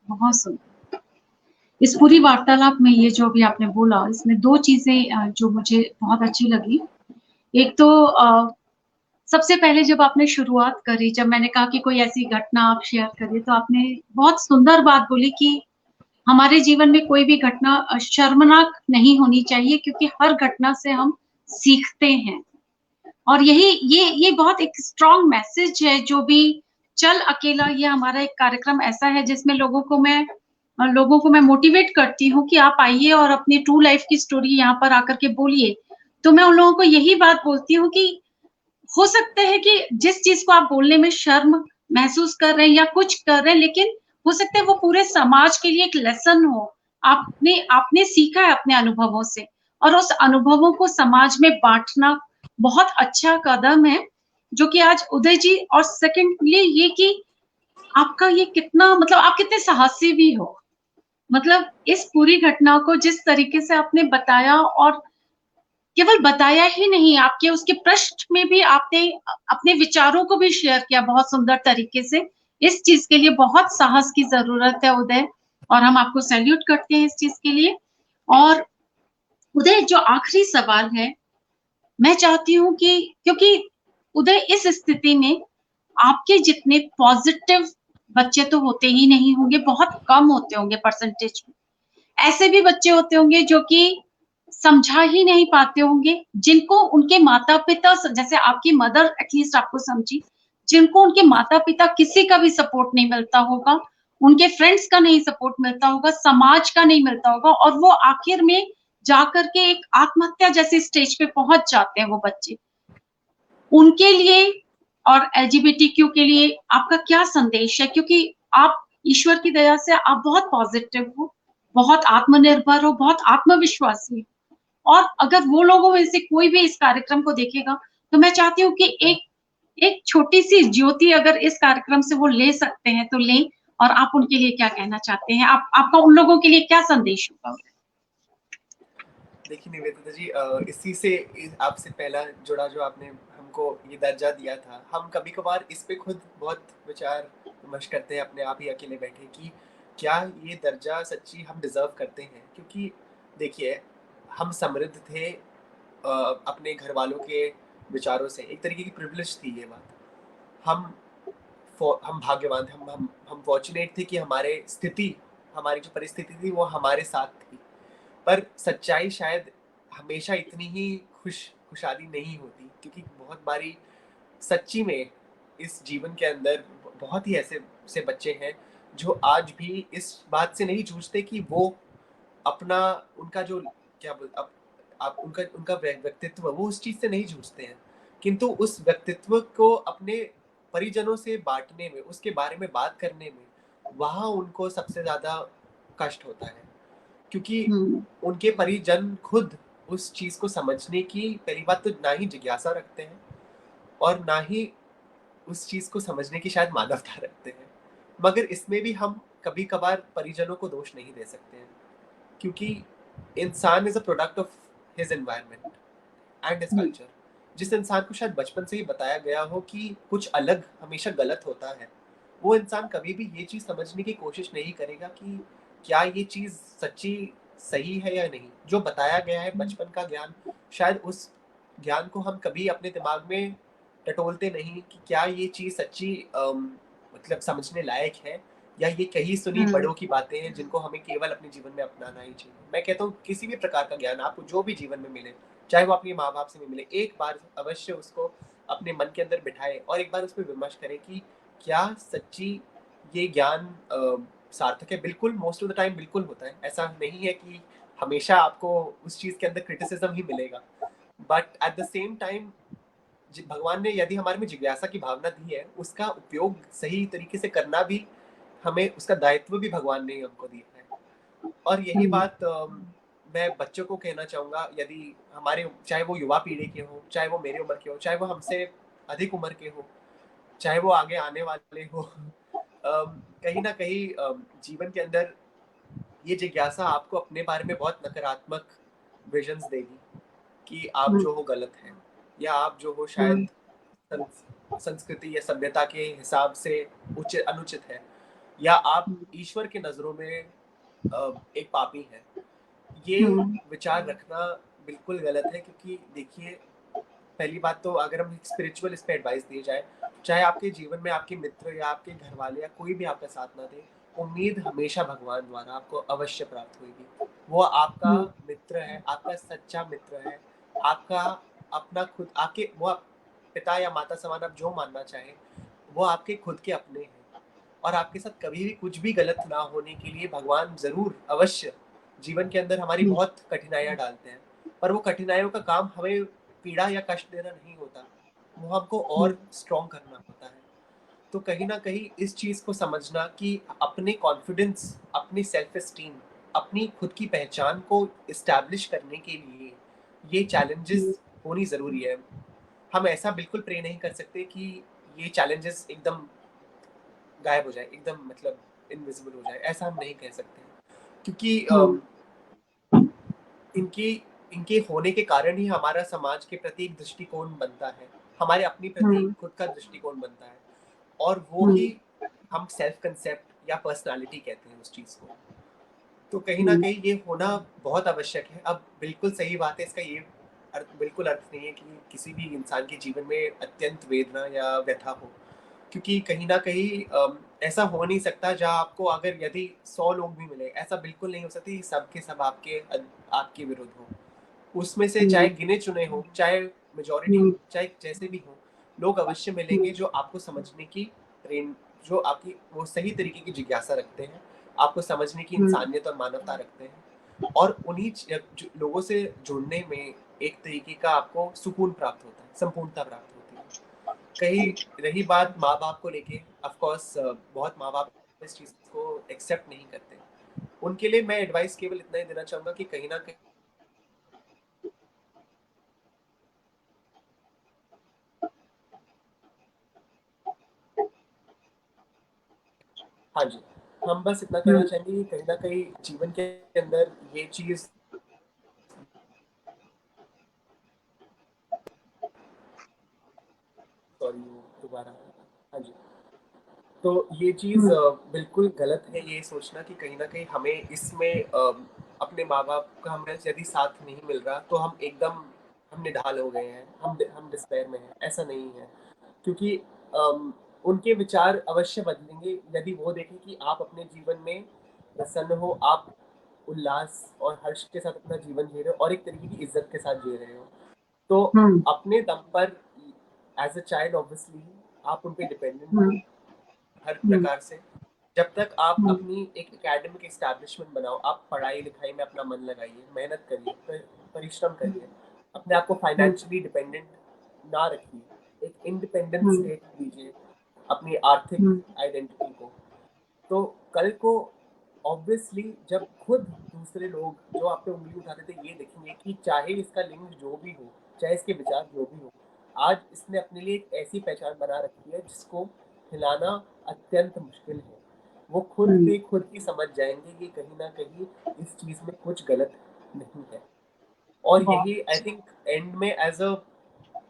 Speaker 1: बहुत सुंदर। इस पूरी वार्तालाप में ये जो भी आपने बोला, इसमें दो चीजें जो मुझे बहुत अच्छी लगी। एक तो सबसे पहले जब आपने शुरुआत करी, जब मैंने कहा कि कोई ऐसी घटना आप शेयर करिए, तो आपने बहुत सुंदर बात बोली कि हमारे जीवन में कोई भी घटना शर्मनाक नहीं होनी चाहिए, क्योंकि हर घटना से हम सीखते हैं। और ये बहुत एक स्ट्रॉन्ग मैसेज है। जो भी चल अकेला, ये हमारा एक कार्यक्रम ऐसा है जिसमें लोगों को मैं मोटिवेट करती हूँ कि आप आइए और अपनी ट्रू लाइफ की स्टोरी यहाँ पर आकर के बोलिए। तो मैं उन लोगों को यही बात बोलती हूँ कि हो सकता है कि जिस चीज को आप बोलने में शर्म महसूस कर रहे हैं या कुछ कर रहे हैं, लेकिन हो सकता है वो पूरे समाज के लिए एक लेसन हो। आपने सीखा है अपने अनुभवों से, और उस अनुभवों को समाज में बांटना बहुत अच्छा कदम है जो कि आज उदय जी। और सेकेंडली ये कि आपका ये कितना, मतलब आप कितने साहसी भी हो। मतलब इस पूरी घटना को जिस तरीके से आपने बताया, और केवल बताया ही नहीं, आपके उसके पृष्ठ में भी आपने अपने विचारों को भी शेयर किया बहुत सुंदर तरीके से। इस चीज के लिए बहुत साहस की जरूरत है उदय, और हम आपको सैल्यूट करते हैं इस चीज के लिए। और उदय, जो आखिरी सवाल है, मैं चाहती हूँ कि, क्योंकि उदय इस स्थिति में आपके जितने पॉजिटिव बच्चे तो होते ही नहीं होंगे, बहुत कम होते होंगे परसेंटेज में। ऐसे भी बच्चे होते होंगे जो कि समझा ही नहीं पाते होंगे, जिनको उनके माता पिता, जैसे आपकी मदर एटलीस्ट आपको समझी, जिनको उनके माता पिता किसी का भी सपोर्ट नहीं मिलता होगा, उनके फ्रेंड्स का नहीं सपोर्ट मिलता होगा, समाज का नहीं मिलता होगा, और वो आखिर में जाकर के एक आत्महत्या जैसी स्टेज पे पहुंच जाते हैं वो बच्चे। उनके लिए और एलजीबीटीक्यू के लिए आपका क्या संदेश है? क्योंकि आप ईश्वर की दया से आप बहुत पॉजिटिव हो, बहुत आत्मनिर्भर हो, बहुत आत्मविश्वासी। और अगर वो लोगों में से कोई भी इस कार्यक्रम को देखेगा, तो मैं चाहती हूँ कि एक छोटी सी ज्योति अगर इस कार्यक्रम से वो ले सकते हैं तो लें। और आप उनके लिए क्या कहना चाहते हैं? आपका उन लोगों के लिए क्या संदेश होगा?
Speaker 2: देखिए निवेदिता जी, इसी से आपसे पहला जुड़ा जो आपने हमको ये दर्जा दिया था, हम कभी कभार इस पे खुद बहुत विचार विमर्श करते हैं अपने आप ही अकेले बैठे कि क्या ये दर्जा सच्ची हम डिजर्व करते हैं। क्योंकि देखिए, हम समृद्ध थे अपने घर वालों के विचारों से, एक तरीके की प्रिविलेज थी ये बात। हम भाग्यवान थे, हम फॉर्चुनेट थे कि हमारे स्थिति, हमारी जो परिस्थिति थी वो हमारे साथ थी। पर सच्चाई शायद हमेशा इतनी ही खुशहाली नहीं होती, क्योंकि बहुत बारी सच्ची में इस जीवन के अंदर बहुत ही ऐसे बच्चे हैं जो आज भी इस बात से नहीं जूझते कि वो अपना उनका जो क्या बोल आप उनका उनका व्यक्तित्व वो उस चीज से नहीं जूझते हैं, किंतु उस व्यक्तित्व को अपने परिजनों से बांटने में, उसके बारे में बात करने में, वहाँ उनको सबसे ज्यादा कष्ट होता है, क्योंकि उनके परिजन खुद उस चीज को समझने की पहली बात तो ना ही जिज्ञासा रखते हैं और ना ही उस चीज को समझने की शायद मानवता रखते हैं। मगर इसमें भी हम कभी कभार परिजनों को दोष नहीं दे सकते हैं, क्योंकि इंसान is a product of his environment and his culture. जिस इंसान को शायद बचपन से ही बताया गया हो कि कुछ अलग हमेशा गलत होता है, वो इंसान कभी भी ये चीज समझने की कोशिश नहीं करेगा कि क्या ये चीज सच्ची सही है या नहीं। जो बताया गया है बचपन का ज्ञान, शायद उस ज्ञान को हम कभी अपने दिमाग में टटोलते नहीं कि क्या ये चीज सच्ची मतलब समझने लायक है, या ये कहीं सुनी बड़ों की बातें हैं जिनको हमें केवल अपने जीवन में अपनाना ही चाहिए। मैं कहता हूँ किसी भी प्रकार का ज्ञान आपको जो भी जीवन में मिले, चाहे वो अपने माँ बाप से भी मिले, एक बार अवश्य उसको अपने मन के अंदर बिठाए और एक बार उस पर विमर्श करें कि क्या सच्ची ये ज्ञान सार्थक है। बिल्कुल मोस्ट ऑफ द टाइम बिल्कुल होता है, ऐसा नहीं है कि हमेशा आपको उस चीज के अंदर क्रिटिसिज्म ही मिलेगा, but at the same time भगवान ने यदि हमारे में जिज्ञासा की भावना दी है, उसका उपयोग सही तरीके से करना भी हमें, उसका दायित्व भी भगवान ने हमको दिया है। और यही बात मैं बच्चों को कहना चाहूंगा, यदि हमारे चाहे वो युवा पीढ़ी के हो, चाहे वो मेरी उम्र के हो, चाहे वो हमसे अधिक उम्र के हो, चाहे वो आगे आने वाले हो, कहीं ना कहीं जीवन के अंदर ये जिज्ञासा आपको अपने बारे में बहुत नकारात्मक विजन्स देगी कि आप जो हो गलत हैं, या आप जो हो शायद संस्कृति या सभ्यता के हिसाब से उचित अनुचित है, या आप ईश्वर के नजरों में एक पापी हैं। ये विचार रखना बिल्कुल गलत है, क्योंकि देखिए पहली बात तो अगर हम स्पिरिचुअल इस पे एडवाइस दिए जाए, चाहे आपके जीवन में आपके मित्र या आपके घर वाले या कोई भी आपका साथ ना दे, उम्मीद हमेशा भगवान द्वारा आपको अवश्य प्राप्त होगी। वो आपका मित्र है, आपका सच्चा मित्र है, आपका अपना खुद आपके वो पिता या माता समान आप जो मानना चाहें, वो आपके खुद के अपने हैं। और आपके साथ कभी भी कुछ भी गलत ना होने के लिए भगवान जरूर अवश्य जीवन के अंदर हमारी बहुत कठिनाइयां डालते हैं, पर वो कठिनाइयों का काम हमें पीड़ा या कष्ट देना नहीं होता, वो हमको और स्ट्रॉन्ग करना होता है। तो कहीं ना कहीं इस चीज को समझना कि अपने कॉन्फिडेंस, अपनी सेल्फ एस्टीम, अपनी खुद की पहचान को इस्टेब्लिश करने के लिए ये चैलेंजेस होनी जरूरी है। हम ऐसा बिल्कुल प्रे नहीं कर सकते कि ये चैलेंजेस एकदम गायब हो जाए, एकदम मतलब इनविजिबल हो जाए, ऐसा हम नहीं कह सकते, क्योंकि इनके इनके होने के कारण ही हमारा समाज के प्रति एक दृष्टिकोण बनता है, हमारे अपने प्रति खुद का दृष्टिकोण बनता है, और वो ही हम सेल्फ कंसेप्ट या पर्सनालिटी कहते हैं उस चीज को। तो कहीं ना कहीं ये होना बहुत आवश्यक है। अब बिल्कुल सही बात है, इसका ये बिल्कुल अर्थ नहीं है कि किसी भी इंसान के जीवन में अत्यंत वेदना या व्यथा हो, क्योंकि कहीं ना कहीं ऐसा हो नहीं सकता जहाँ आपको अगर यदि 100 लोग भी मिले, ऐसा बिल्कुल नहीं हो सकती सब के सब आपके विरुद्ध हो। उसमें से चाहे गिने चुने हो, चाहे मेजोरिटी हो, चाहे जैसे भी हो, लोग अवश्य मिलेंगे जो आपको समझने की प्रेम, जो आपकी वो सही तरीके की जिज्ञासा रखते हैं, आपको समझने की इंसानियत और मानवता रखते हैं, और उन्हीं लोगों से जुड़ने में एक तरीके का आपको सुकून प्राप्त होता है, संपूर्णता प्राप्त होती है। कहीं रही बात माँ बाप को लेके, ऑफ कोर्स बहुत माँ बाप इस चीज को एक्सेप्ट नहीं करते। उनके लिए मैं एडवाइस केवल इतना ही देना चाहूंगा कि कहीं ना कहीं, हाँ जी, हम बस इतना कहना चाहेंगे कि कहीं ना कहीं जीवन के अंदर ये चीज, सॉरी दोबारा, हाँ जी, तो ये चीज बिल्कुल गलत है ये सोचना कि कहीं ना कहीं हमें इसमें अपने माँ बाप का हमें यदि साथ नहीं मिल रहा तो हम एकदम हम निढाल हो गए हैं, हम डिस्पेयर में हैं, ऐसा नहीं है। क्योंकि उनके विचार अवश्य बदलेंगे यदि वो देखें कि आप अपने जीवन में प्रसन्न हो, आप उल्लास और हर्ष के साथ अपना जीवन जी रहे हो और एक तरीके की इज्जत के साथ जी रहे हो। तो अपने दम पर एज अ चाइल्ड ऑब्वियसली आप उन पे डिपेंडेंट हो हर प्रकार से। जब तक आप अपनी एक एकेडमिक एस्टैब्लिशमेंट बनाओ, आप पढ़ाई लिखाई में अपना मन लगाइए, मेहनत करिए, परिश्रम करिए, अपने आप को फाइनेंशियली डिपेंडेंट ना रखिए, एक इंडिपेंडेंट स्टेट दीजिए अपनी आर्थिक आइडेंटिटी को। तो कल को ऑब्वियसली जब खुद दूसरे लोग जो आप पे उंगली उठाते थे ये देखेंगे कि चाहे इसका लिंग जो भी हो, चाहे इसके विचार जो भी हो, आज इसने अपने लिए एक ऐसी पहचान बना रखी है जिसको हिलाना अत्यंत मुश्किल है। वो खुद पे खुद ही समझ जाएंगे कि कहीं ना कहीं इस चीज में कुछ गलत नहीं है। और यही आई थिंक एंड में as a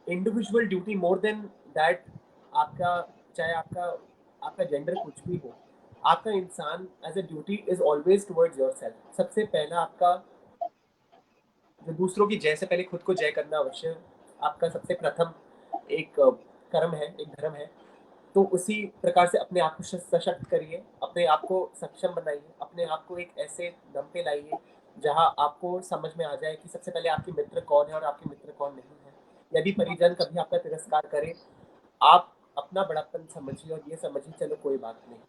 Speaker 2: individual duty more than that, आपका चाहे आपका जेंडर कुछ भी हो, आपका इंसान as a duty is always towards yourself. सबसे पहला आपका जो दूसरों की जय से पहले खुद को जय करना अवश्य आपका सबसे प्रथम एक कर्म है, एक धर्म है। तो उसी प्रकार से अपने आप को सशक्त करिए, अपने आप को सक्षम बनाइए, अपने आप को एक ऐसे दम पे लाइए जहां आपको समझ में आ जाए कि सबसे पहले आपके मित्र कौन है और आपके मित्र कौन नहीं है। यदि परिजन कभी आपका तिरस्कार करे, आप अपना बड़ापन समझिए और ये समझिए चलो कोई बात नहीं,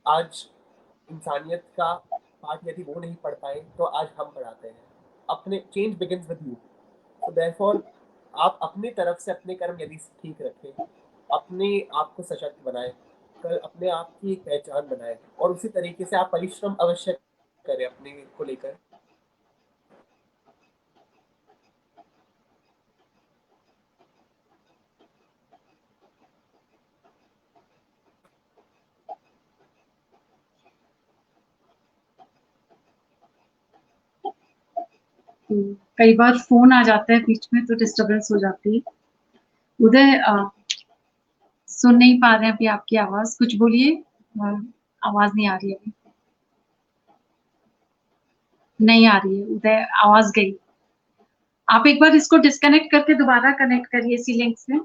Speaker 2: आज इंसानियत का पाठ यदि वो नहीं पढ़ पाए तो आज हम पढ़ाते हैं। अपने चेंज बिगिंस विद यू। तो देयरफॉर आप अपनी तरफ से अपने कर्म यदि ठीक रखें, अपने आप को सशक्त बनाएं, कल अपने आप की एक पहचान बनाएं और उसी तरीके से आप परिश्रम अवश्य करें अपने को लेकर।
Speaker 1: कई बार फोन आ जाता है बीच में तो डिस्टरबेंस हो जाती है। उदय सुन नहीं पा रहे हैं अभी आपकी आवाज, कुछ बोलिए। आवाज नहीं आ रही है, नहीं आ रही है उदय, आवाज गई। आप एक बार इसको डिस्कनेक्ट करके दोबारा कनेक्ट करिए इसी लिंक से।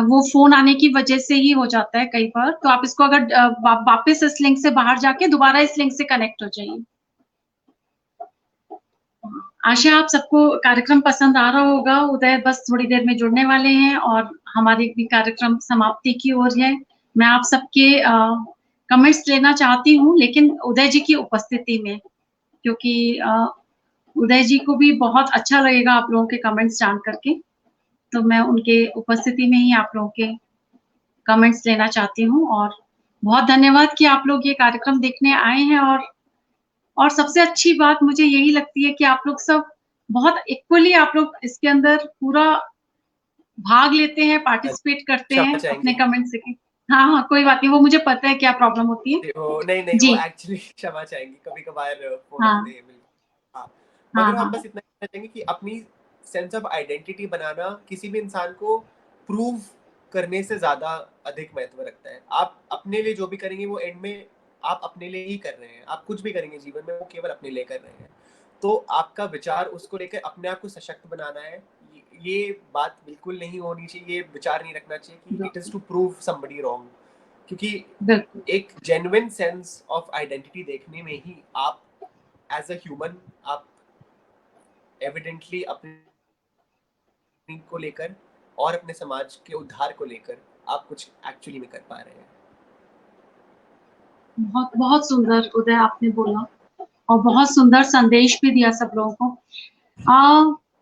Speaker 1: वो फोन आने की वजह से ही हो जाता है कई बार, तो आप इसको अगर वापस इस लिंक से बाहर जाके दोबारा इस लिंक से कनेक्ट हो जाइए। आशा आप सबको कार्यक्रम पसंद आ रहा होगा। उदय बस थोड़ी देर में जुड़ने वाले हैं और हमारे भी कार्यक्रम समाप्ति की ओर है। मैं आप सबके कमेंट्स लेना चाहती हूँ, लेकिन उदय जी की उपस्थिति में, क्योंकि उदय जी को भी बहुत अच्छा लगेगा आप लोगों के कमेंट्स जान करके। तो मैं उनके उपस्थिति में ही आप लोगों के कमेंट्स लेना चाहती हूँ। और बहुत धन्यवाद कि आप लोग ये कार्यक्रम देखने आए हैं। और सबसे अच्छी बात मुझे यही लगती है कि आप लोग सब बहुत इक्वली आप लोग इसके अंदर पूरा भाग लेते हैं, पार्टिसिपेट करते हैं अपने कमेंट से। हाँ हाँ, कोई बात नहीं, वो मुझे पता है क्या प्रॉब्लम होती है।
Speaker 2: नहीं
Speaker 1: जी,
Speaker 2: वो एक्चुअली क्षमा चाहेंगे, कभी कभार फोन
Speaker 1: हाँ
Speaker 2: अपने हाँ,
Speaker 1: हाँ
Speaker 2: मगर हम
Speaker 1: हाँ,
Speaker 2: बस इतना कहना चाहेंगे कि अपनी सेंस ऑफ आइडेंटिटी बनाना किसी भी इंसान को प्रूव करने से ज्यादा अधिक महत्व रखता है। आप अपने लिए जो भी करेंगे वो एंड में आप अपने लिए ही कर रहे हैं। आप कुछ भी करेंगे जीवन में वो केवल अपने लिए कर रहे हैं। तो आपका विचार उसको लेकर अपने आप को सशक्त बनाना है। ये बात बिल्कुल नहीं होनी चाहिए, ये विचार नहीं रखना चाहिए कि it is to prove somebody wrong, क्योंकि
Speaker 1: बिल्कुल
Speaker 2: एक जेन्युइन सेंस ऑफ आइडेंटिटी देखने में ही आप एज अ ह्यूमन आप एविडेंटली अपने को लेकर और अपने समाज के उद्धार को लेकर आप कुछ एक्चुअली में कर पा रहे हैं।
Speaker 1: बहुत बहुत सुंदर उदय आपने बोला और बहुत सुंदर संदेश भी दिया सब लोगों को।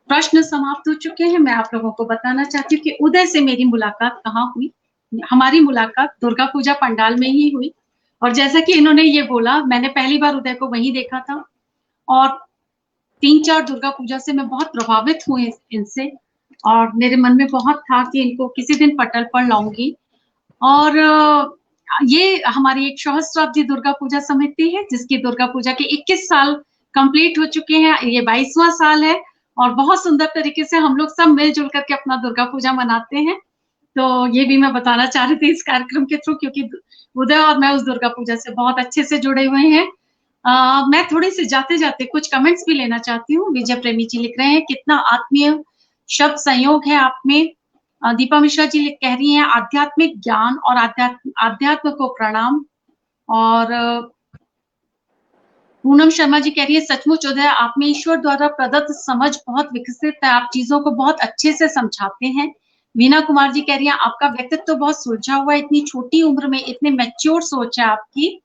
Speaker 1: प्रश्न समाप्त हो चुके हैं। मैं आप लोगों को बताना चाहती हूँ कि उदय से मेरी मुलाकात कहाँ हुई। हमारी मुलाकात दुर्गा पूजा पंडाल में ही हुई। और जैसा कि इन्होंने ये बोला, मैंने पहली बार उदय को वहीं देखा था और 3-4 दुर्गा पूजा से मैं बहुत प्रभावित हुई इनसे। और मेरे मन में बहुत था कि इनको किसी दिन पटल पर लाऊंगी। और ये हमारी एक सहस्त्राब्दी दुर्गा पूजा समिति है जिसकी दुर्गा पूजा के 21 साल कंप्लीट हो चुके हैं। ये 22वां साल है और बहुत सुंदर तरीके से हम लोग सब मिलजुल करके अपना दुर्गा पूजा मनाते हैं। तो ये भी मैं बताना चाह रही थी इस कार्यक्रम के थ्रू, क्योंकि उदय और मैं उस दुर्गा पूजा से बहुत अच्छे से जुड़े हुए हैं। मैं थोड़ी सी जाते-जाते कुछ कमेंट्स भी लेना चाहती हूँ। विजय प्रेमी जी लिख रहे हैं, कितना आत्मीय शब्द संयोग है आप में। दीपा मिश्रा जी कह रही हैं, आध्यात्मिक ज्ञान और अध्यात्म को प्रणाम। और पूनम शर्मा जी कह रही है सचमुच उदय आप में ईश्वर द्वारा प्रदत्त समझ बहुत विकसित है, आप चीजों को बहुत अच्छे से समझाते हैं। वीना कुमार जी कह रही है आपका व्यक्तित्व तो बहुत सुलझा हुआ है, इतनी छोटी उम्र में इतने मैच्योर सोच है आपकी।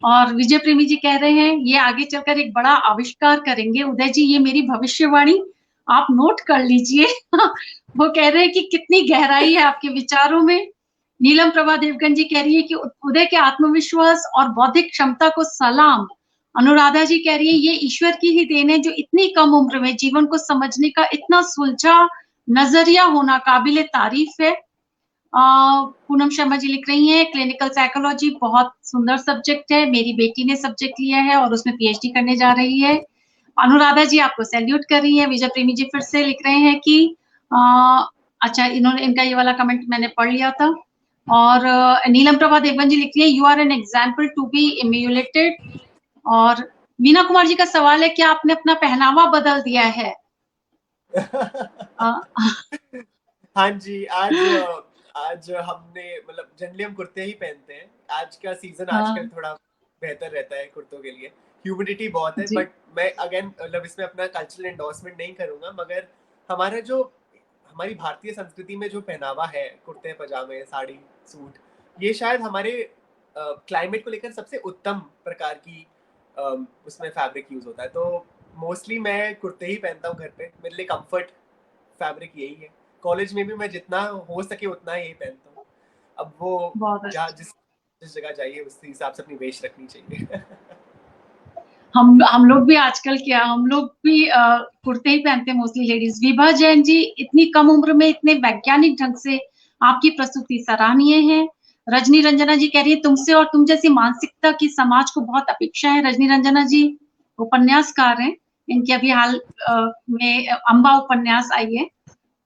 Speaker 1: और विजय प्रेमी जी कह रहे हैं ये आगे चलकर एक बड़ा आविष्कार करेंगे। उदय जी ये मेरी भविष्यवाणी आप नोट कर लीजिए। वो कह रहे हैं कि कितनी गहराई है आपके विचारों में। नीलम प्रभा देवगन जी कह रही है कि उदय के आत्मविश्वास और बौद्धिक क्षमता को सलाम। अनुराधा जी कह रही है ये ईश्वर की ही देन है जो इतनी कम उम्र में जीवन को समझने का इतना सुलझा नजरिया होना काबिले तारीफ है। पूनम शर्मा जी लिख रही हैं क्लिनिकल साइकोलॉजी बहुत सुंदर सब्जेक्ट है, मेरी बेटी ने सब्जेक्ट लिया है और उसमें पीएचडी करने जा रही है। अनुराधा जी आपको सैल्यूट कर रही है। विजय प्रेमी जी फिर से लिख रहे हैं कि अच्छा इनका ये वाला कमेंट मैंने पढ़ लिया था। और नीलम प्रभा देवगन जी लिख रही है you are an example to be emulated. और मीना कुमार जी का सवाल है क्या आपने अपना पहनावा बदल दिया है?
Speaker 2: हाँ जी, आज हमने मतलब जनरली हम कुर्ते ही पहनते हैं। आज का सीजन आजकल थोड़ा बेहतर रहता है कुर्तों के लिए, ह्यूमिडिटी बहुत है। बट मैं अगेन मतलब इसमें अपना कल्चरल एंडोर्समेंट नहीं करूंगा, मगर हमारा जो हमारी भारतीय संस्कृति में जो पहनावा है, कुर्ते पजामे साड़ी सूट, ये शायद हमारे क्लाइमेट को लेकर सबसे उत्तम प्रकार की उसमें फैब्रिक यूज होता है। तो मोस्टली मैं कुर्ते ही पहनता हूँ घर पे, मेरे लिए कंफर्ट फैब्रिक यही है। कॉलेज में भी मैं जितना हो सके उतना यही पहनता हूँ। अब वो जहाँ जिस जगह जाइए उस हिसाब से अपनी वेश रखनी चाहिए।
Speaker 1: हम लोग भी आजकल क्या हम लोग भी कुर्ते ही पहनते हैं मोस्टली लेडीज। विभा जैन जी इतनी कम उम्र में इतने वैज्ञानिक ढंग से आपकी प्रस्तुति सराहनीय है। रजनी रंजना जी कह रही है तुमसे और तुम जैसी मानसिकता की समाज को बहुत अपेक्षा है। रजनी रंजना जी उपन्यासकार हैं, इनके अभी हाल में अम्बा उपन्यास आई है,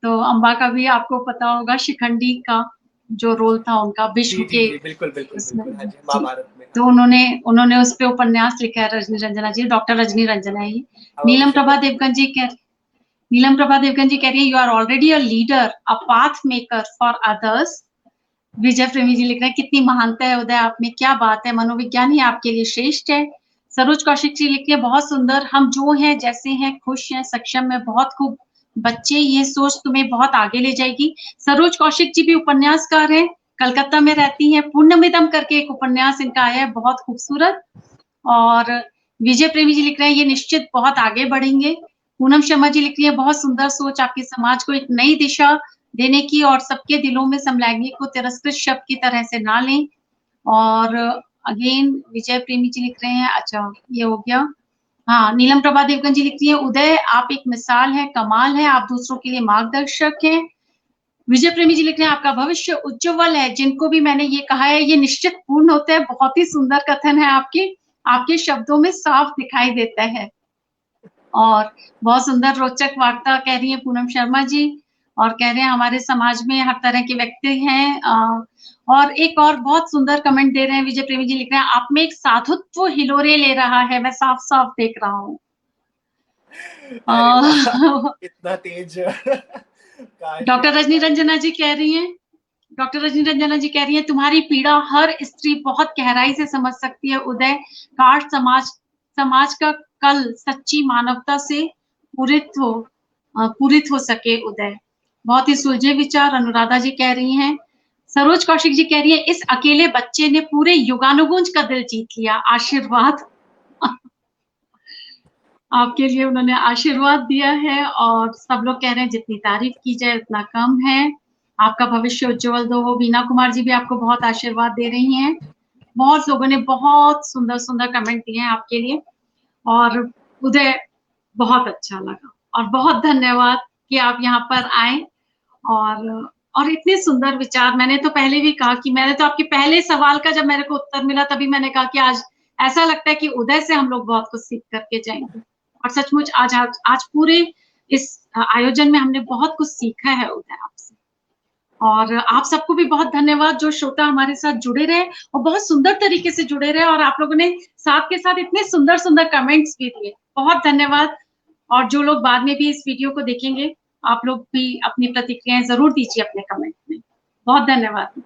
Speaker 1: तो अम्बा का भी आपको पता होगा शिखंडी का जो रोल था उनका विश्व के
Speaker 2: बिल्कुल बिल्कुल
Speaker 1: उसमें
Speaker 2: बिल्कुल, हाँ जी, महाभारत में।
Speaker 1: तो उन्होंने उस पे उपन्यास लिखा है रजनी रंजना जी, डॉक्टर रजनी रंजना है। नीलम प्रभा देवगन जी कह रही है you are already a leader a path maker for others. Vijay Premi ji लिख रहे हैं कितनी महानता है उदय आप में, क्या बात है, मनोविज्ञान ही आपके लिए श्रेष्ठ है। सरोज कौशिक जी लिख रही है बहुत सुंदर, हम जो हैं जैसे हैं खुश हैं सक्षम में बहुत खूब बच्चे, ये सोच तुम्हें बहुत आगे ले जाएगी। सरोज कौशिक जी भी उपन्यासकार हैं, कलकत्ता में रहती हैं। पुण्यमिदम करके एक उपन्यास इनका आया है बहुत खूबसूरत। और विजय प्रेमी जी लिख रहे हैं ये निश्चित बहुत आगे बढ़ेंगे। पूनम शर्मा जी लिख रही है बहुत सुंदर सोच आपके समाज को एक नई दिशा देने की और सबके दिलों में समलैंगिक को तिरस्कृत शब्द की तरह से ना लें। और अगेन विजय प्रेमी जी लिख रहे हैं अच्छा ये हो गया। हाँ नीलम प्रभा देवगन जी लिखती है उदय आप एक मिसाल है, कमाल है, आप दूसरों के लिए मार्गदर्शक हैं। विजय प्रेमी जी लिख रहे हैं आपका भविष्य उज्जवल है, जिनको भी मैंने ये कहा है ये निश्चित पूर्ण होता है। बहुत ही सुंदर कथन है आपके शब्दों में साफ दिखाई देता है। और बहुत सुंदर रोचक वार्ता कह रही है पूनम शर्मा जी, और कह रहे हैं हमारे समाज में हर तरह के व्यक्ति हैं। और एक और बहुत सुंदर कमेंट दे रहे हैं विजय प्रेमी जी लिख रहे हैं आप में एक साधुत्व हिलोरे ले रहा है, मैं साफ साफ देख रहा हूँ।
Speaker 2: इतना तेज।
Speaker 1: डॉक्टर रजनी रंजना जी कह रही हैं तुम्हारी पीड़ा हर स्त्री बहुत गहराई से समझ सकती है उदय, काश समाज का कल सच्ची मानवता से पूरित हो सके उदय। बहुत ही सुलझे विचार अनुराधा जी कह रही हैं। सरोज कौशिक जी कह रही है इस अकेले बच्चे ने पूरे युगानुगुंज का दिल जीत लिया, आशीर्वाद। आपके लिए उन्होंने आशीर्वाद दिया है और सब लोग कह रहे हैं जितनी तारीफ की जाए उतना कम है। आपका भविष्य उज्जवल हो। वीना कुमार जी भी आपको बहुत आशीर्वाद दे रही हैं। बहुत लोगों ने बहुत सुंदर सुंदर कमेंट दिए हैं आपके लिए। और उदय बहुत अच्छा लगा और बहुत धन्यवाद कि आप यहाँ पर आए और इतने सुंदर विचार। मैंने तो पहले भी कहा कि मैंने तो आपके पहले सवाल का जब मेरे को उत्तर मिला तभी मैंने कहा कि आज ऐसा लगता है कि उदय से हम लोग बहुत कुछ सीख करके जाएंगे। और सचमुच आज पूरे इस आयोजन में हमने बहुत कुछ सीखा है उदय आपसे। और आप सबको भी बहुत धन्यवाद जो श्रोता हमारे साथ जुड़े रहे और बहुत सुंदर तरीके से जुड़े रहे, और आप लोगों ने साथ के साथ इतने सुंदर सुंदर कमेंट्स भी दिए, बहुत धन्यवाद। और जो लोग बाद में भी इस वीडियो को देखेंगे आप लोग भी अपनी प्रतिक्रियाएं जरूर दीजिए अपने कमेंट में। बहुत धन्यवाद।